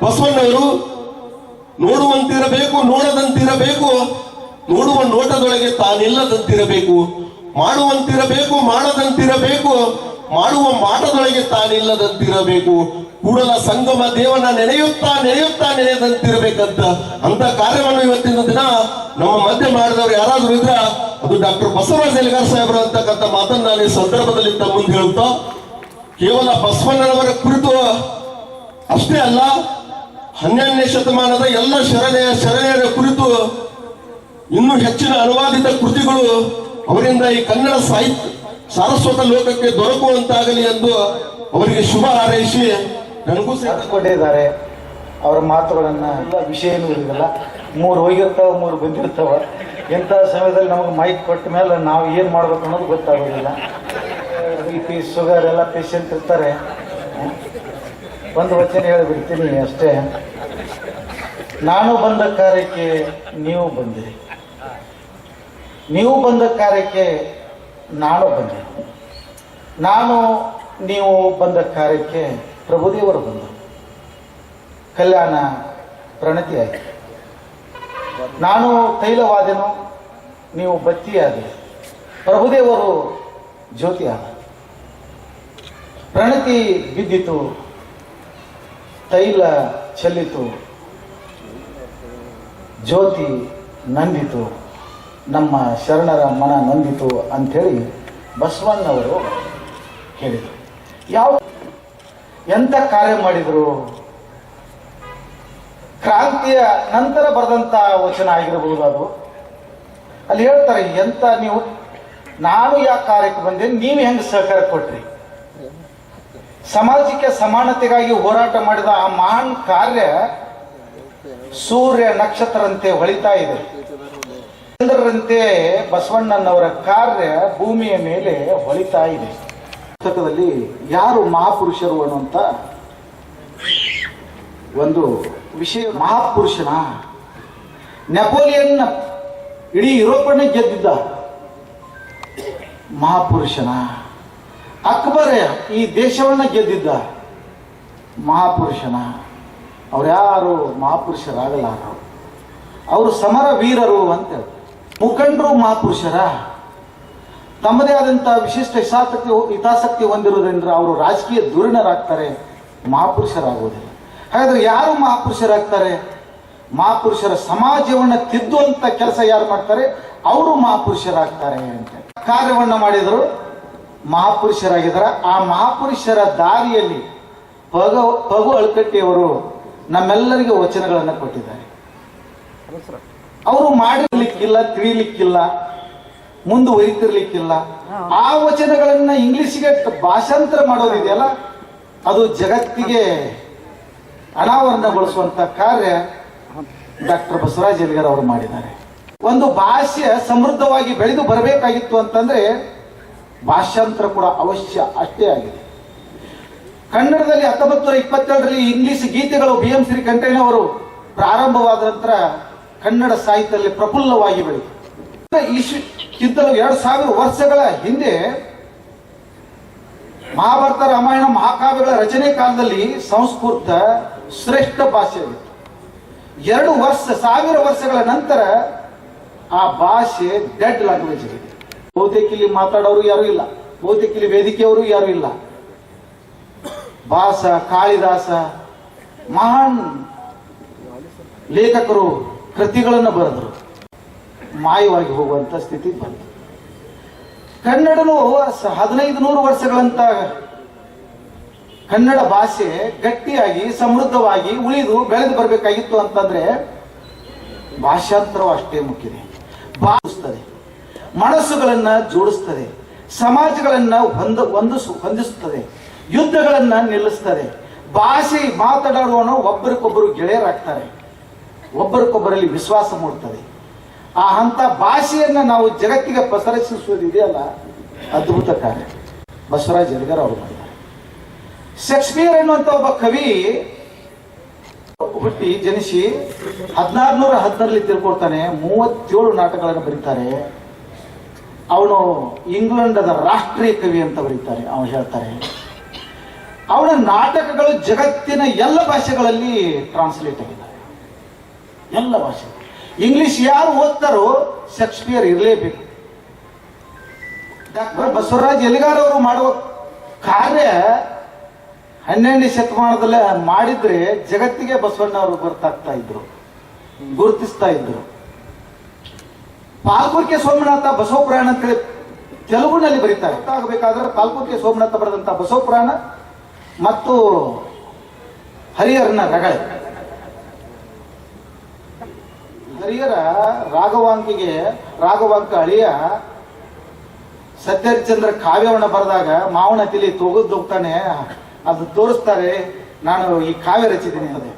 ಬಸವಣ್ಣವರು, ನೋಡುವಂತಿರಬೇಕು, ನೋಡದಂತಿರಬೇಕು, ನೋಡುವ ನೋಟದೊಳಗೆ ತಾನಿಲ್ಲದಂತಿರಬೇಕು, ಮಾಡುವಂತಿರಬೇಕು, ಮಾಡದಂತಿರಬೇಕು, ಮಾಡುವ ಮಾಟದೊಳಗೆ ತಾನಿಲ್ಲದಂತಿರಬೇಕು, ಕೂಡಲ ಸಂಗಮ ದೇವನ ನೆನೆಯುತ್ತಾ ನೆನೆಯುತ್ತಾ ನೆನೆಯದಂತಿರಬೇಕಂತ ಅಂತ ಕಾರ್ಯವನ್ನು ಇವತ್ತಿನ ದಿನ ನಮ್ಮ ಮಧ್ಯೆ ಮಾಡಿದವರು ಯಾರಾದ್ರೂ ಇದ್ರ ಅದು ಡಾಕ್ಟರ್ ಬಸವರಾಜ ಯಲಿಗಾರ್ ಸಾಹೇಬರು ಅಂತಕ್ಕಂಥ ಮಾತನ್ನ ನಾನು ಈ ಸಂದರ್ಭದಲ್ಲಿ ತಮ್ಮ ಮುಂದೆ ಹೇಳುತ್ತಾ, ಕೇವಲ ಬಸವಣ್ಣನವರ ಕುರಿತು ಅಷ್ಟೇ ಅಲ್ಲ, 12ನೇ ಶತಮಾನದ ಎಲ್ಲ ಶರಣೆಯರ ಕುರಿತು ಇನ್ನೂ ಹೆಚ್ಚಿನ ಅನುವಾದಿತ ಕೃತಿಗಳು ಅವರಿಂದ ಈ ಕನ್ನಡ ಸಾಹಿತ್ಯ ಸಾರಸ್ವತ ಲೋಕಕ್ಕೆ ದೊರಕುವಂತಾಗಲಿ ಎಂದು ಅವರಿಗೆ ಶುಭ ಹಾರೈಸಿ ನನಗೂ ಕೊಟ್ಟಿದ್ದಾರೆ. ಅವರ ಮಾತುಗಳನ್ನ ಎಲ್ಲ ವಿಷಯನೂ ಇರೋದಿಲ್ಲ, 3 ಹೋಗಿರ್ತಾವ 3 ಬಂದಿರ್ತಾವ. ಇಂಥ ಸಮಯದಲ್ಲಿ ನಮಗೆ ಮೈಕ್ ಕೊಟ್ಟ ಮೇಲೆ ನಾವು ಏನು ಮಾಡ್ಬೇಕು ಅನ್ನೋದು ಗೊತ್ತಾಗೋದಿಲ್ಲ. BP ಶುಗರ್ ಎಲ್ಲ ಪೇಷಂಟ್ ಇರ್ತಾರೆ. ಒಂದು ವಚನ ಹೇಳಿಬಿಡ್ತೀನಿ ಅಷ್ಟೇ. ನಾನು ಬಂದ ಕಾರ್ಯಕ್ಕೆ ನೀವು ಬಂದಿರಿ, ನೀವು ಬಂದ ಕಾರ್ಯಕ್ಕೆ ನಾನು ಬಂದೆ, ನಾನು ನೀವು ಬಂದ ಕಾರ್ಯಕ್ಕೆ ಪ್ರಭುದೇವರು ಬಂದರು. ಕಲ್ಯಾಣ ಪ್ರಣತಿ ಆಯಿತು. ನಾನು ತೈಲವಾದೆನು, ನೀವು ಬತ್ತಿಯಾದೆ, ಪ್ರಭುದೇವರು ಜ್ಯೋತಿ ಆದ. ಪ್ರಣತಿ ಬಿದ್ದಿತು, ತೈಲ ಚೆಲ್ಲಿತು, ಜ್ಯೋತಿ ನಂದಿತು, ನಮ್ಮ ಶರಣರ ಮನ ನೊಂದಿತು ಅಂಥೇಳಿ ಬಸವಣ್ಣವರು ಹೇಳಿದರು. ಯಾವ ಎಂಥ ಕಾರ್ಯ ಮಾಡಿದರು? ಕ್ರಾಂತಿಯ ನಂತರ ಬರೆದಂತ ವಚನ ಆಗಿರಬಹುದು ಅದು. ಅಲ್ಲಿ ಹೇಳ್ತಾರೆ, ಎಂತ ನೀವು, ನಾನು ಯಾವ ಕಾರ್ಯಕ್ಕೆ ಬಂದೆ, ನೀವು ಹೆಂಗೆ ಸಹಕಾರ ಕೊಟ್ರಿ, ಸಮಾಜಕ್ಕೆ ಸಮಾನತೆಗಾಗಿ ಹೋರಾಟ ಮಾಡಿದ ಆ ಮಹಾನ್ ಕಾರ್ಯ ಸೂರ್ಯ ನಕ್ಷತ್ರರಂತೆ ಹೊಳಿತಾ ಇದೆ. ಚಂದ್ರರಂತೆ ಬಸವಣ್ಣನವರ ಕಾರ್ಯ ಭೂಮಿಯ ಮೇಲೆ ಹೊಳಿತಾ ಇದೆ. ಪುಸ್ತಕದಲ್ಲಿ ಯಾರು ಮಹಾಪುರುಷರು ಅನ್ನುವಂತ ಒಂದು ವಿಷಯ. ಮಹಾಪುರುಷನ ನೆಪೋಲಿಯನ್ ಇಡೀ ಯುರೋಪನ್ನ ಗೆದ್ದಿದ್ದ ಮಹಾಪುರುಷನ, ಅಕ್ಬರ ಈ ದೇಶವನ್ನ ಗೆದ್ದಿದ್ದ ಮಹಾಪುರುಷನ. ಅವ್ರ್ಯಾರು ಮಹಾಪುರುಷರಾಗಲಾರರು, ಅವರು ಸಮರ ವೀರರು ಅಂತ ಹೇಳ್ತಾರೆ. ಮುಖಂಡರು ಮಹಾಪುರುಷರ, ತಮ್ಮದೇ ಆದಂತಹ ವಿಶಿಷ್ಟ ಹಿತಾಸಕ್ತಿ ಹೊಂದಿರುವುದರಿಂದ ಅವರು ರಾಜಕೀಯ ಧುರೀಣರಾಗ್ತಾರೆ, ಮಹಾಪುರುಷರಾಗುವುದಿಲ್ಲ. ಹಾಗಾದ್ರೆ ಯಾರು ಮಹಾಪುರುಷರಾಗ್ತಾರೆ? ಮಹಾಪುರುಷರ ಸಮಾಜವನ್ನು ತಿದ್ದುವಂತ ಕೆಲಸ ಯಾರು ಮಾಡ್ತಾರೆ ಅವರು ಮಹಾಪುರುಷರಾಗ್ತಾರೆ ಅಂತ ಕಾರ್ಯವನ್ನ ಮಾಡಿದರು, ಮಹಾಪುರುಷರಾಗಿದ್ದಾರೆ. ಆ ಮಹಾಪುರುಷರ ದಾರಿಯಲ್ಲಿ ಪಗು ಅಳ್ಕಟ್ಟಿಯವರು ನಮ್ಮೆಲ್ಲರಿಗೂ ವಚನಗಳನ್ನು ಕೊಟ್ಟಿದ್ದಾರೆ. ಅವರು ಮಾಡಿರ್ಲಿಕ್ಕಿಲ್ಲ, ತಿಳಿಲಿಕ್ಕಿಲ್ಲ, ಮುಂದುವರಿತಿರ್ಲಿಕ್ಕಿಲ್ಲ. ಆ ವಚನಗಳನ್ನ ಇಂಗ್ಲಿಷ್ಗೆ ಭಾಷಾಂತರ ಮಾಡೋದಿದೆಯಲ್ಲ, ಅದು ಜಗತ್ತಿಗೆ ಅನಾವರಣಗೊಳಿಸುವಂತ ಕಾರ್ಯ ಡಾಕ್ಟರ್ ಬಸವರಾಜ್ ಯಲಿಗಾರ್ ಅವರು ಮಾಡಿದ್ದಾರೆ. ಒಂದು ಭಾಷೆ ಸಮೃದ್ಧವಾಗಿ ಬೆಳೆದು ಬರಬೇಕಾಗಿತ್ತು ಅಂತಂದ್ರೆ ಭಾಷಾಂತರ ಕೂಡ ಅವಶ್ಯ ಅಷ್ಟೇ ಆಗಿದೆ. ಕನ್ನಡದಲ್ಲಿ 1927ರಲ್ಲಿ ಇಂಗ್ಲಿಷ್ ಗೀತೆಗಳು BM ಶ್ರೀಕಂಠಯ್ಯನವರು ಪ್ರಾರಂಭವಾದ ನಂತರ ಕನ್ನಡ ಸಾಹಿತ್ಯದಲ್ಲಿ ಪ್ರಫುಲ್ಲವಾಗಿ ಬೆಳೆಯಿತು. ಇದ್ದಲು 2000 ವರ್ಷಗಳ ಹಿಂದೆ ಮಹಾಭಾರತ, ರಾಮಾಯಣ, ಮಹಾಕಾವ್ಯಗಳ ರಚನೆ ಕಾಲದಲ್ಲಿ ಸಂಸ್ಕೃತ ಶ್ರೇಷ್ಠ ಭಾಷೆಯಾಗಿತ್ತು. 2000 ವರ್ಷಗಳ ನಂತರ ಆ ಭಾಷೆ ಡೆಡ್ ಲ್ಯಾಂಗ್ವೇಜ್ ಆಗಿದೆ. ಬಹುತೇಕ ಇಲ್ಲಿ ಮಾತಾಡೋರು ಯಾರು ಇಲ್ಲ, ಬಹುತೇಕ ಇಲ್ಲಿ ವೇದಿಕೆಯವರು ಯಾರು ಇಲ್ಲ. ಭಾಸ, ಕಾಳಿದಾಸ ಮಹಾನ್ ಲೇಖಕರು ಕೃತಿಗಳನ್ನು ಬರೆದರು, ಮಾಯವಾಗಿ ಹೋಗುವಂತ ಸ್ಥಿತಿ ಬಂತು. ಕನ್ನಡನು 1500 ವರ್ಷಗಳಂತ ಕನ್ನಡ ಭಾಷೆ ಗಟ್ಟಿಯಾಗಿ ಸಮೃದ್ಧವಾಗಿ ಉಳಿದು ಬೆಳೆದು ಬರಬೇಕಾಗಿತ್ತು ಅಂತಂದ್ರೆ ಭಾಷಾಂತರವು ಅಷ್ಟೇ ಮುಖ್ಯದೆ. ಭಾಷಿಸ್ತದೆ, ಮನಸ್ಸುಗಳನ್ನ ಜೋಡಿಸ್ತದೆ, ಸಮಾಜಗಳನ್ನ ಹೊಂದಿಸುತ್ತದೆ, ಯುದ್ಧಗಳನ್ನ ನಿಲ್ಲಿಸ್ತದೆ. ಭಾಷೆ ಮಾತನಾಡುವನು ಒಬ್ಬರಿಗೊಬ್ಬರು ಗೆಳೆಯರಾಗ್ತಾರೆ, ಒಬ್ಬರಿಗೊಬ್ಬರಲ್ಲಿ ವಿಶ್ವಾಸ ಮೂಡ್ತದೆ. ಆ ಹಂತ ಭಾಷೆಯನ್ನ ನಾವು ಜಗತ್ತಿಗೆ ಪಸರಿಸುವುದಿದೆಯಲ್ಲ, ಅದ್ಭುತ ಕಾರ್ಯ ಬಸವರಾಜ್ ಯಲಿಗಾರ್ ಅವರು ಮಾಡಿದ್ದಾರೆ. ಶೇಕ್ಸ್ಪಿಯರ್ ಎನ್ನುವಂತ ಒಬ್ಬ ಕವಿ ಹುಟ್ಟಿ ಜನಿಸಿ 1610ರಲ್ಲಿ ತಿಳ್ಕೊಳ್ತಾನೆ. 37 ನಾಟಕಗಳನ್ನು ಬರೀತಾರೆ. ಅವನು ಇಂಗ್ಲೆಂಡದ ರಾಷ್ಟ್ರೀಯ ಕವಿ ಅಂತ ಬರೀತಾರೆ. ಅವನು ಹೇಳ್ತಾರೆ ಅವನ ನಾಟಕಗಳು ಜಗತ್ತಿನ ಎಲ್ಲ ಭಾಷೆಗಳಲ್ಲಿ ಟ್ರಾನ್ಸ್ಲೇಟ್ ಆಗಿದ್ದಾರೆ, ಎಲ್ಲ ಭಾಷೆ. ಇಂಗ್ಲಿಷ್ ಯಾರು ಓದ್ತಾರೋ ಶೇಕ್ಸ್ಪಿಯರ್ ಇರಲೇಬೇಕು. ಡಾಕ್ಟರ್ ಬಸವರಾಜ್ ಯಲಿಗಾರ್ ಅವರು ಮಾಡುವ ಕಾರ್ಯ 12ನೇ ಶತಮಾನದಲ್ಲೇ ಮಾಡಿದ್ರೆ ಜಗತ್ತಿಗೆ ಬಸವಣ್ಣ ಅವರು ಗೊತ್ತಾಗ್ತಾ ಇದ್ರು, ಗುರುತಿಸ್ತಾ ಇದ್ರು. ಪಾಲ್ಕುರ್ಕೆ ಸೋಮನಾಥ ಬಸವ ಪುರಾಣ ಅಂತೇಳಿ ತೆಲುಗುನಲ್ಲಿ ಬರೀತಾರೆ. ಆಗಬೇಕಾದ್ರೆ ಪಾಲ್ಕುರ್ಕೆ ಸೋಮನಾಥ ಬರೆದಂತ ಬಸವ ಪುರಾಣ ಮತ್ತು ಹರಿಹರನ ರಗಳೆ. ಹರಿಹರ ರಾಘವಾಂಕ ಅಳಿಯ ಸತ್ಯಹರಿಶ್ಚಂದ್ರ ಕಾವ್ಯವನ್ನ ಬರೆದಾಗ ಮಾವನ ತಿಳಿ ತೊಗದ್ ಹೋಗ್ತಾನೆ, ಅದು ತೋರಿಸ್ತಾರೆ. ನಾನು ಈ ಕಾವ್ಯ ರಚಿದ್ದೀನಿ ಅದೇ,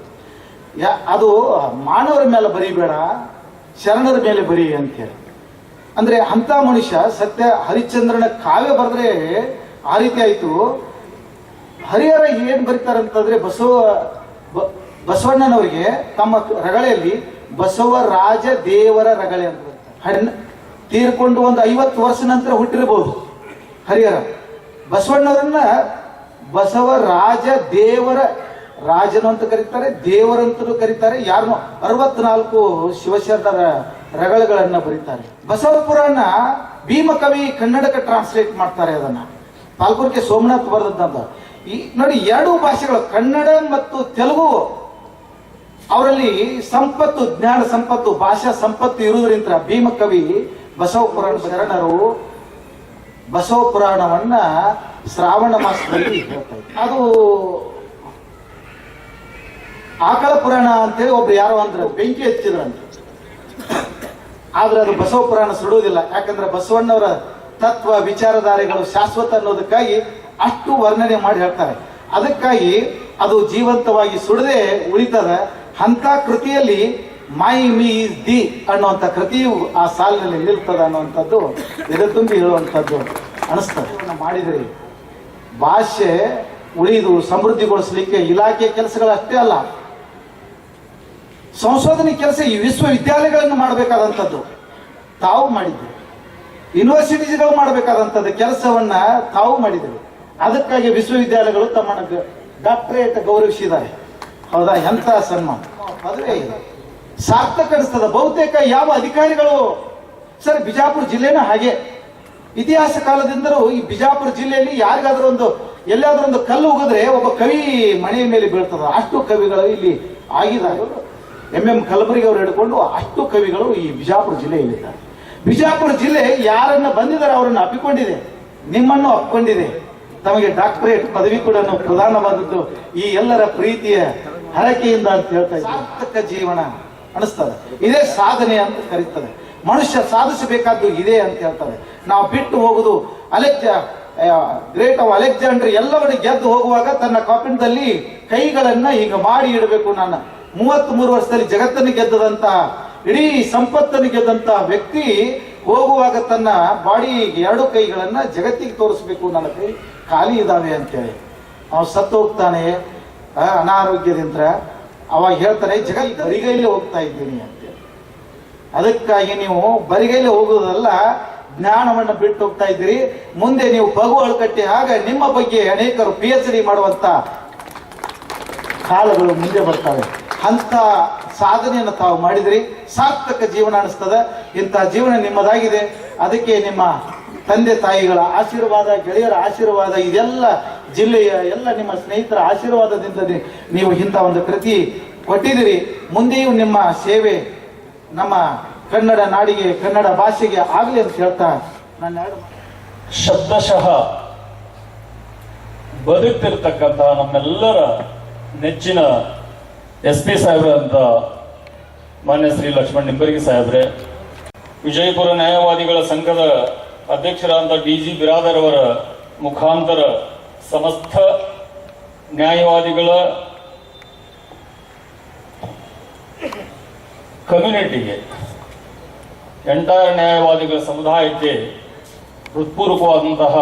ಅದು ಮಾನವರ ಮೇಲೆ ಬರೀಬೇಡ, ಶರಣರ ಮೇಲೆ ಬರಿ ಅಂತೇಳಿ. ಅಂದ್ರೆ ಅಂತ ಮನುಷ್ಯ ಸತ್ಯ ಹರಿಶ್ಚಂದ್ರನ ಕಾವ್ಯ ಬರೆದ್ರೆ ಆ ರೀತಿ ಆಯ್ತು. ಹರಿಹರ ಏನ್ ಬರೀತಾರಂತಂದ್ರೆ ಬಸವಣ್ಣನವರಿಗೆ ತಮ್ಮ ರಗಳೆಯಲ್ಲಿ ಬಸವರಾಜ ದೇವರ ರಗಳೆ ಅಂತ ತೀರ್ಕೊಂಡು ಒಂದು 50 ವರ್ಷ ನಂತರ ಹುಟ್ಟಿರಬಹುದು ಹರಿಹರ. ಬಸವಣ್ಣವರನ್ನ ಬಸವರಾಜ ದೇವರ ರಾಜನು ಅಂತ ಕರೀತಾರೆ, ದೇವರಂತಲೂ ಕರೀತಾರೆ. ಯಾರನ್ನು 64 ಶಿವಶರಣರ ರಗಳೆಗಳನ್ನ ಬರೀತಾರೆ. ಬಸವ ಪುರಾಣ ಭೀಮಕವಿ ಕನ್ನಡಕ್ಕೆ ಟ್ರಾನ್ಸ್ಲೇಟ್ ಮಾಡ್ತಾರೆ. ಅದನ್ನ ಪಾಲ್ಕುರ್ಕೆ ಸೋಮನಾಥ್ ಬರೆದಂತ ಈ ನೋಡಿ, 2 ಭಾಷೆಗಳು ಕನ್ನಡ ಮತ್ತು ತೆಲುಗು, ಅವರಲ್ಲಿ ಸಂಪತ್ತು, ಜ್ಞಾನ ಸಂಪತ್ತು, ಭಾಷಾ ಸಂಪತ್ತು ಇರುವುದರಿಂದ ಭೀಮಕವಿ ಬಸವ ಪುರಾಣ ಶರಣರು ಬಸವ ಪುರಾಣವನ್ನ ಶ್ರಾವಣ ಮಾಸದಲ್ಲಿ ಹೇಳ್ತಾ ಇದ್ದಾರೆ. ಅದು ಆಕಳ ಪುರಾಣ ಅಂತೇಳಿ ಒಬ್ರು ಯಾರೋ ಅಂದ್ರೆ ಬೆಂಕಿ ಹಚ್ಚಿದ್ರಂತ. ಆದ್ರೆ ಅದು ಬಸವ ಪುರಾಣ ಸುಡುವುದಿಲ್ಲ. ಯಾಕಂದ್ರೆ ಬಸವಣ್ಣವರ ತತ್ವ ವಿಚಾರಧಾರೆಗಳು ಶಾಶ್ವತ ಅನ್ನೋದಕ್ಕಾಗಿ ಅಷ್ಟು ವರ್ಣನೆ ಮಾಡಿ ಹೇಳ್ತಾರೆ. ಅದಕ್ಕಾಗಿ ಅದು ಜೀವಂತವಾಗಿ ಸುಡದೆ ಉಳಿತದ. ಅಂತ ಕೃತಿಯಲ್ಲಿ ಮೈ ಮೀ ಇಸ್ ದಿ ಅನ್ನುವಂಥ ಕೃತಿಯು ಆ ಸಾಲಿನಲ್ಲಿ ನಿಲ್ತದ ಅನ್ನುವಂಥದ್ದು ಎದೆ ತುಂಬಿ ಹೇಳುವಂಥದ್ದು ಅನಿಸ್ತದೆ. ಮಾಡಿದ್ರಿ ಭಾಷೆ ಉಳಿದು ಸಮೃದ್ಧಿಗೊಳಿಸಲಿಕ್ಕೆ ಇಲಾಖೆ ಕೆಲಸಗಳು ಅಷ್ಟೇ ಅಲ್ಲ, ಸಂಶೋಧನೆ ಕೆಲಸ ಈ ವಿಶ್ವವಿದ್ಯಾಲಯಗಳನ್ನು ಮಾಡಬೇಕಾದಂಥದ್ದು ತಾವು ಮಾಡಿದ್ರಿ. ಯೂನಿವರ್ಸಿಟೀಸ್ಗಳು ಮಾಡಬೇಕಾದಂಥದ್ದು ಕೆಲಸವನ್ನ ತಾವು ಮಾಡಿದ್ರಿ. ಅದಕ್ಕಾಗಿ ವಿಶ್ವವಿದ್ಯಾಲಯಗಳು ತಮ್ಮ ಡಾಕ್ಟರೇಟ್ ಗೌರವಿಸಿದ್ದಾರೆ. ಹೌದಾ? ಎಂಥ ಸನ್ಮಾನ, ಮದುವೆ ಸಾರ್ಥಕ ಅನಿಸ್ತದ. ಬಹುತೇಕ ಯಾವ ಅಧಿಕಾರಿಗಳು ಸರ್ ಬಿಜಾಪುರ ಜಿಲ್ಲೆನ ಹಾಗೆ ಇತಿಹಾಸ ಕಾಲದಿಂದಲೂ ಈ ಬಿಜಾಪುರ ಜಿಲ್ಲೆಯಲ್ಲಿ ಯಾರಿಗಾದ್ರೂ ಎಲ್ಲಾದ್ರೂ ಒಂದು ಕಲ್ಲು ಉಗಿದ್ರೆ ಒಬ್ಬ ಕವಿ ಮನೆಯ ಮೇಲೆ ಬೀಳ್ತದ. ಅಷ್ಟು ಕವಿಗಳು ಇಲ್ಲಿ ಆಗಿದ್ದಾರೆ. ಎಂ ಕಲಬುರ್ಗಿ ಅವರು ಹಿಡ್ಕೊಂಡು ಅಷ್ಟು ಕವಿಗಳು ಈ ಬಿಜಾಪುರ ಜಿಲ್ಲೆಯಲ್ಲಿದ್ದಾರೆ. ಬಿಜಾಪುರ ಜಿಲ್ಲೆ ಯಾರನ್ನ ಬಂದಿದ್ದಾರೆ ಅವರನ್ನು ಅಪ್ಪಿಕೊಂಡಿದೆ, ನಿಮ್ಮನ್ನು ಅಪ್ಪಿಕೊಂಡಿದೆ. ತಮಗೆ ಡಾಕ್ಟರೇಟ್ ಪದವಿ ಕೂಡ ಪ್ರಧಾನವಾದದ್ದು ಈ ಎಲ್ಲರ ಪ್ರೀತಿಯ ಹರಕೆಯಿಂದ ಅಂತ ಹೇಳ್ತಾ ಇದ್ದಾರೆ. ಸಾರ್ಥಕ ಜೀವನ ಅನಿಸ್ತದೆ. ಇದೇ ಸಾಧನೆ ಅಂತ ಕರೀತದೆ. ಮನುಷ್ಯ ಸಾಧಿಸಬೇಕಾದ್ದು ಇದೆ ಅಂತ ಹೇಳ್ತಾರೆ. ನಾವು ಬಿಟ್ಟು ಹೋಗುದು ಗ್ರೇಟ್ ಆಫ್ ಅಲೆಕ್ಸಾಂಡರ್ ಎಲ್ಲವನ್ನ ಗೆದ್ದು ಹೋಗುವಾಗ ತನ್ನ ಕಾಪಿಟದಲ್ಲಿ ಕೈಗಳನ್ನ ಈಗ ಮಾಡಿ ಇಡಬೇಕು. ನಾನು 33 ವರ್ಷದಲ್ಲಿ ಜಗತ್ತನ್ನು ಗೆದ್ದದಂತ ಇಡೀ ಸಂಪತ್ತನ್ನು ಗೆದ್ದಂತ ವ್ಯಕ್ತಿ ಹೋಗುವಾಗ ತನ್ನ ಬಾಡಿ 2 ಕೈಗಳನ್ನ ಜಗತ್ತಿಗೆ ತೋರಿಸ್ಬೇಕು, ನನ್ನ ಕೈ ಖಾಲಿ ಇದಾವೆ ಅಂತೇಳಿ. ಅವನು ಸತ್ತು ಹೋಗ್ತಾನೆ ಅನಾರೋಗ್ಯದಿಂದ. ಅವಾಗ ಹೇಳ್ತಾನೆ ಜಗತ್ ಬರಿಗೈಲಿ ಹೋಗ್ತಾ ಇದ್ದೀನಿ ಅಂತೇಳಿ. ಅದಕ್ಕಾಗಿ ನೀವು ಬರಿಗೈಲಿ ಹೋಗುವುದಲ್ಲ, ಜ್ಞಾನವನ್ನು ಬಿಟ್ಟು ಹೋಗ್ತಾ ಇದ್ದೀರಿ. ಮುಂದೆ ನೀವು ಬಗು ಅಳಕಟ್ಟಿ ಆಗ ನಿಮ್ಮ ಬಗ್ಗೆ ಅನೇಕರು PhD ಮಾಡುವಂತ ಕಾಲಗಳು ಮುಂದೆ ಬರ್ತವೆ. ಅಂತ ಸಾಧನೆಯನ್ನು ತಾವು ಮಾಡಿದ್ರಿ. ಸಾರ್ಥಕ ಜೀವನ ಅನಿಸ್ತದೆ. ಇಂತಹ ಜೀವನ ನಿಮ್ಮದಾಗಿದೆ. ಅದಕ್ಕೆ ನಿಮ್ಮ ತಂದೆ ತಾಯಿಗಳ ಆಶೀರ್ವಾದ, ಗೆಳೆಯರ ಆಶೀರ್ವಾದ, ಇದೆಲ್ಲ ಜಿಲ್ಲೆಯ ಎಲ್ಲ ನಿಮ್ಮ ಸ್ನೇಹಿತರ ಆಶೀರ್ವಾದದಿಂದ ನೀವು ಇಂಥ ಒಂದು ಕೃತಿ ಕೊಟ್ಟಿದ್ದೀರಿ. ಮುಂದೆಯೂ ನಿಮ್ಮ ಸೇವೆ ನಮ್ಮ ಕನ್ನಡ ನಾಡಿಗೆ, ಕನ್ನಡ ಭಾಷೆಗೆ ಆಗಲಿ ಅಂತ ಹೇಳ್ತಾ ನನ್ನ ಶಬ್ದಶಃ ಬದುಕ್ತಿರ್ತಕ್ಕಂಥ ನಮ್ಮೆಲ್ಲರ ನೆಚ್ಚಿನ SP ಸಾಹೇಬ್ರಂತ ಮಾನ್ಯ ಶ್ರೀ ಲಕ್ಷ್ಮಣ್ ನಿಂಬರ್ಗಿ ಸಾಹೇಬ್ರೆ, ವಿಜಯಪುರ ನ್ಯಾಯವಾದಿಗಳ ಸಂಘದ ಅಧ್ಯಕ್ಷರಾದ DG ಬಿರಾದರ್ ಅವರ ಮುಖಾಂತರ ಸಮಸ್ತ ನ್ಯಾಯವಾದಿಗಳ ಕಮ್ಯುನಿಟಿಗೆ, ಎಂಟೈರ್ ನ್ಯಾಯವಾದಿಗಳ ಸಮುದಾಯಕ್ಕೆ ಹೃತ್ಪೂರ್ವಕವಾದಂತಹ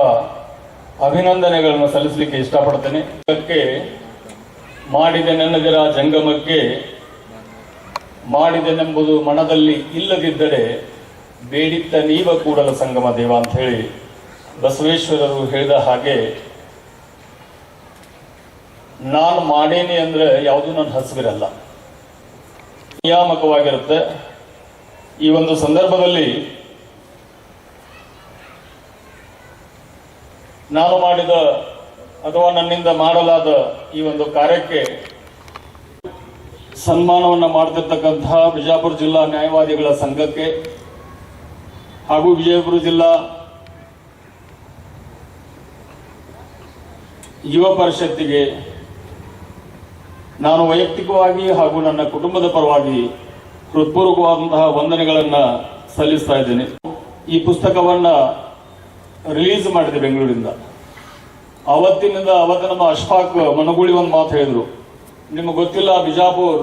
ಅಭಿನಂದನೆಗಳನ್ನು ಸಲ್ಲಿಸಲಿಕ್ಕೆ ಇಷ್ಟಪಡ್ತೇನೆ. ಇದಕ್ಕೆ ಮಾಡಿದೆ ನೆನದಿರ ಜಂಗಮಕ್ಕೆ, ಮಾಡಿದೆನೆಂಬುದು ಮನದಲ್ಲಿ ಇಲ್ಲದಿದ್ದರೆ ಬೇಡಿತ್ತ ನೀವ ಕೂಡಲ ಸಂಗಮ ದೇವ ಅಂತ ಹೇಳಿ ಬಸವೇಶ್ವರರು ಹೇಳಿದ ಹಾಗೆ, ನಾನು ಮಾಡೇನಿ ಅಂದ್ರೆ ಯಾವುದು ನನ್ನ ಹಸಿವಿರಲ್ಲ, ನಿಯಾಮಕವಾಗಿರುತ್ತೆ. ಈ ಒಂದು ಸಂದರ್ಭದಲ್ಲಿ ನಾನು ಮಾಡಿದ ಅಥವಾ ನನ್ನಿಂದ ಮಾಡಲಾದ ಈ ಒಂದು ಕಾರ್ಯಕ್ಕೆ ಸನ್ಮಾನವನ್ನು ಮಾಡ್ತಿರ್ತಕ್ಕಂತಹ ಬಿಜಾಪುರ ಜಿಲ್ಲಾ ನ್ಯಾಯವಾದಿಗಳ ಸಂಘಕ್ಕೆ ಹಾಗೂ ವಿಜಯಪುರ ಜಿಲ್ಲಾ ಯುವ ಪರಿಷತ್ತಿಗೆ ನಾನು ವೈಯಕ್ತಿಕವಾಗಿ ಹಾಗೂ ನನ್ನ ಕುಟುಂಬದ ಪರವಾಗಿ ಹೃತ್ಪೂರ್ವಕವಾದಂತಹ ವಂದನೆಗಳನ್ನು ಸಲ್ಲಿಸ್ತಾ ಇದ್ದೇನೆ. ಈ ಪುಸ್ತಕವನ್ನ ರಿಲೀಸ್ ಮಾಡಿದೆ ಬೆಂಗಳೂರಿಂದ. ಅವತ್ತು ನಮ್ಮ ಅಶ್ಫಾಕ್ ಮನಗೂಳಿ ಒಂದು ಮಾತು ಹೇಳಿದ್ರು, ನಿಮಗೆ ಗೊತ್ತಿಲ್ಲ ಬಿಜಾಪುರ್,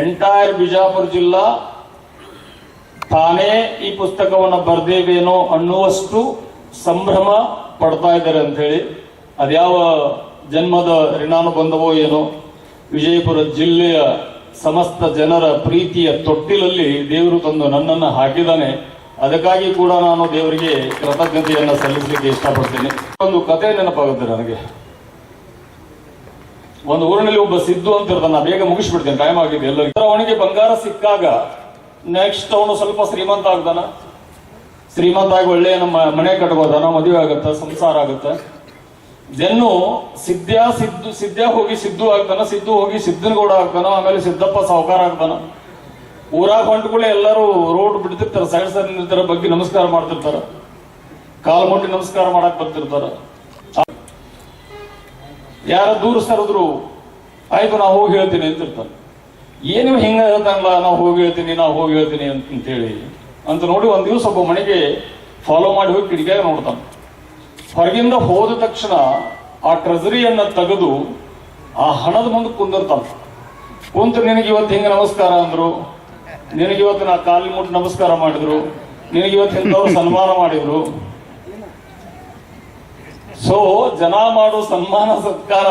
ಎಂಟೈರ್ ಬಿಜಾಪುರ ಜಿಲ್ಲಾ ತಾನೇ ಈ ಪುಸ್ತಕವನ್ನು ಬರೆದೇವೇನೋ ಅನ್ನುವಷ್ಟು ಸಂಭ್ರಮ ಪಡ್ತಾ ಇದ್ದಾರೆ ಅಂತ ಹೇಳಿ. ಅದ್ಯಾವ ಜನ್ಮದ ಋಣಾನುಬಂಧವೋ ಏನೋ, ವಿಜಯಪುರ ಜಿಲ್ಲೆಯ ಸಮಸ್ತ ಜನರ ಪ್ರೀತಿಯ ತೊಟ್ಟಿಲಲ್ಲಿ ದೇವರು ತಂದು ನನ್ನನ್ನು ಹಾಕಿದ್ದಾನೆ. ಅದಕ್ಕಾಗಿ ಕೂಡ ನಾನು ದೇವರಿಗೆ ಕೃತಜ್ಞತೆಯನ್ನು ಸಲ್ಲಿಸಲಿಕ್ಕೆ ಇಷ್ಟಪಡ್ತೇನೆ. ಒಂದು ಕತೆ ನೆನಪಾಗುತ್ತೆ ನನಗೆ. ಒಂದು ಊರಿನಲ್ಲಿ ಒಬ್ಬ ಸಿದ್ದು ಅಂತ ಇರ್ತಾನೆ, ಬೇಗ ಮುಗಿಸ್ಬಿಡ್ತೇನೆ, ಟೈಮ್ ಆಗಿದೆ ಎಲ್ಲರಿಗೂ. ಅವನಿಗೆ ಬಂಗಾರ ಸಿಕ್ಕಾಗ ನೆಕ್ಸ್ಟ್ ಅವನು ಸ್ವಲ್ಪ ಶ್ರೀಮಂತ ಆಗ್ತಾನ. ಶ್ರೀಮಂತ ಆಗಿ ಒಳ್ಳೆಯ ನಮ್ಮ ಮನೆ ಕಟ್ಬೋದಾನ, ಮದುವೆ ಆಗತ್ತ, ಸಂಸಾರ ಆಗತ್ತ. ಜನ್ನು ಸಿದ್ಧ ಹೋಗಿ ಸಿದ್ದು ಆಗ್ತಾನ, ಸಿದ್ದು ಹೋಗಿ ಸಿದ್ದನಗೌಡ ಆಗ್ತಾನ, ಆಮೇಲೆ ಸಿದ್ದಪ್ಪ ಸಾಹುಕಾರ ಆಗ್ತಾನ. ಊರಾಗ ಹೊಂಟ್ಕೊಳ್ಳಿ ಎಲ್ಲರೂ ರೋಡ್ ಬಿಡ್ತಿರ್ತಾರ, ಸೈಡ್ ನಿಲ್ತಾರ, ಬಗ್ಗೆ ನಮಸ್ಕಾರ ಮಾಡ್ತಿರ್ತಾರ, ಕಾಲ್ ಮುಟ್ಟಿ ನಮಸ್ಕಾರ ಮಾಡಕ್ ಬರ್ತಿರ್ತಾರ. ಯಾರ ದೂರ ಸರಿದ್ರು ಆಯ್ತು ನಾವು ಹೋಗಿ ಹೇಳ್ತೀನಿ ಅಂತ ಇರ್ತಾನೆ. ಏನು ಹಿಂಗ ಹೇಳ್ತಾನಲ್ಲ, ನಾವು ಹೋಗಿ ಹೇಳ್ತೀನಿ ಅಂತೇಳಿ ಅಂತ ನೋಡಿ ಒಂದ್ ದಿವಸ ಒಬ್ಬ ಮನೆಗೆ ಫಾಲೋ ಮಾಡಿ ಹೋಗಿ ಕಿಡಿಕಿಯಾಗ ನೋಡ್ತಾನೆ. ಹೊರಗಿಂದ ಹೋದ ತಕ್ಷಣ ಆ ಟ್ರೆಜರಿಯನ್ನ ತೆಗೆದು ಆ ಹಣದ ಮುಂದೆ ಕುಂದಿರ್ತಾನೆ. ಕುಂತು ನಿನಗೆ ಇವತ್ತು ಹಿಂಗ ನಮಸ್ಕಾರ ಅಂದ್ರು, ನಿನಗೆ ಇವತ್ತು ನಾ ಕಾಲಿ ಮುಟ್ಟು ನಮಸ್ಕಾರ ಮಾಡಿದ್ರು, ನಿನಗೆ ಇವತ್ತು ಇಂಥವ್ರು ಸನ್ಮಾನ ಮಾಡಿದ್ರು. ಸೊ ಜನ ಮಾಡೋ ಸನ್ಮಾನ ಸತ್ಕಾರ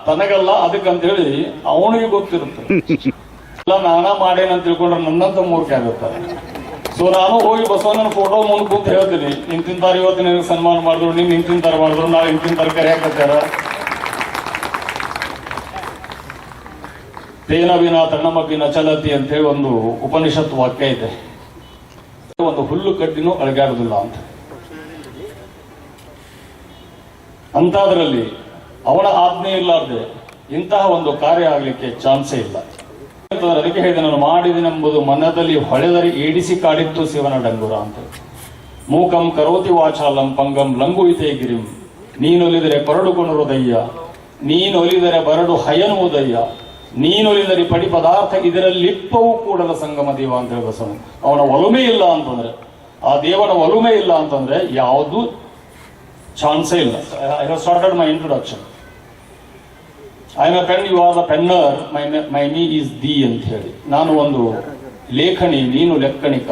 ತನಗಲ್ಲ, ಅದಕ್ಕಂತ ಹೇಳಿ ಅವನಿಗೆ ಗೊತ್ತಿರುತ್ತೆ. ಎಲ್ಲ ನಾನಾ ಮಾಡೇನಂತ ತಿಳ್ಕೊಂಡ್ರೆ ನನ್ನಂತ ಮೂರ್ಖ ಆಗುತ್ತೆ. ಸೊ ನಾನು ಹೋಗಿ ಬಸವಣ್ಣನ ಫೋಟೋ ಮುಂದೆ ಕೂತ್ ಹೇಳ್ತೀನಿ, ಇಂತಿಂತಾರ ಇವತ್ತು ನಿನಗೆ ಸನ್ಮಾನ ಮಾಡಿದ್ರು, ನೀನ್ ಇಂತಿಂತಾರ ಮಾಡಿದ್ರು, ನಾಳೆ ಇಂತಿಂತಾರ ಕರೆಯಾಕತ್ತಾರ. ತೇನ ವಿನ ತಣ್ಣಮಪಿ ನ ಚಲತಿ ಅಂತ ಹೇಳಿ ಒಂದು ಉಪನಿಷತ್ ವಾಕ್ಯ ಇದೆ. ಒಂದು ಹುಲ್ಲು ಕಡ್ಡಿನೂ ಅಳಗಾಡುದಿಲ್ಲ ಅಂತ. ಅಂತಾದ್ರಲ್ಲಿ ಅವನ ಆಜ್ಞೆ ಇಲ್ಲಾರ್ದೆ ಇಂತಹ ಒಂದು ಕಾರ್ಯ ಆಗ್ಲಿಕ್ಕೆ ಚಾನ್ಸೇ ಇಲ್ಲ. ಅದಕ್ಕೆ ಹೇಳಿದೆ, ನಾನು ಮಾಡಿದೆನೆಂಬುದು ಮನದಲ್ಲಿ ಹೊಳೆದರೆ ಏಡಿಸಿ ಕಾಡಿತ್ತು ಶಿವನ ಡಂಗುರ ಅಂತ. ಮೂಕಂ ಕರೋತಿ ವಾಚಾಲಂ ಪಂಗಂ ಲಂಗುಯಿತೇ ಗಿರಿಂ, ನೀನೊಲಿದರೆ ಕೊರಡುಕೊಣರುದಯ್ಯ, ನೀನೊಲಿದರೆ ಬರಡು ಹಯನುವುದಯ್ಯ, ನೀನೊಲಿದರೆ ಪಡಿ ಪದಾರ್ಥ ಇದರಲ್ಲಿಪ್ಪವೂ ಕೂಡಲ ಸಂಗಮ ದೇವ ಅಂತ ಹೇಳಿ ಬಸವನು. ಅವನ ಒಲುಮೆ ಇಲ್ಲ ಅಂತಂದ್ರೆ, ಆ ದೇವನ ಒಲುಮೆ ಇಲ್ಲ ಅಂತಂದ್ರೆ ಯಾವುದು ಚಾನ್ಸೇ ಇಲ್ಲ. I have started my introduction. I am a pen, you are the penner, my me is the ಅಂತ ಹೇಳಿ. ನಾನು ಒಂದು ಲೇಖನಿ, ನೀನು ಲೆಕ್ಕಣಿಕ,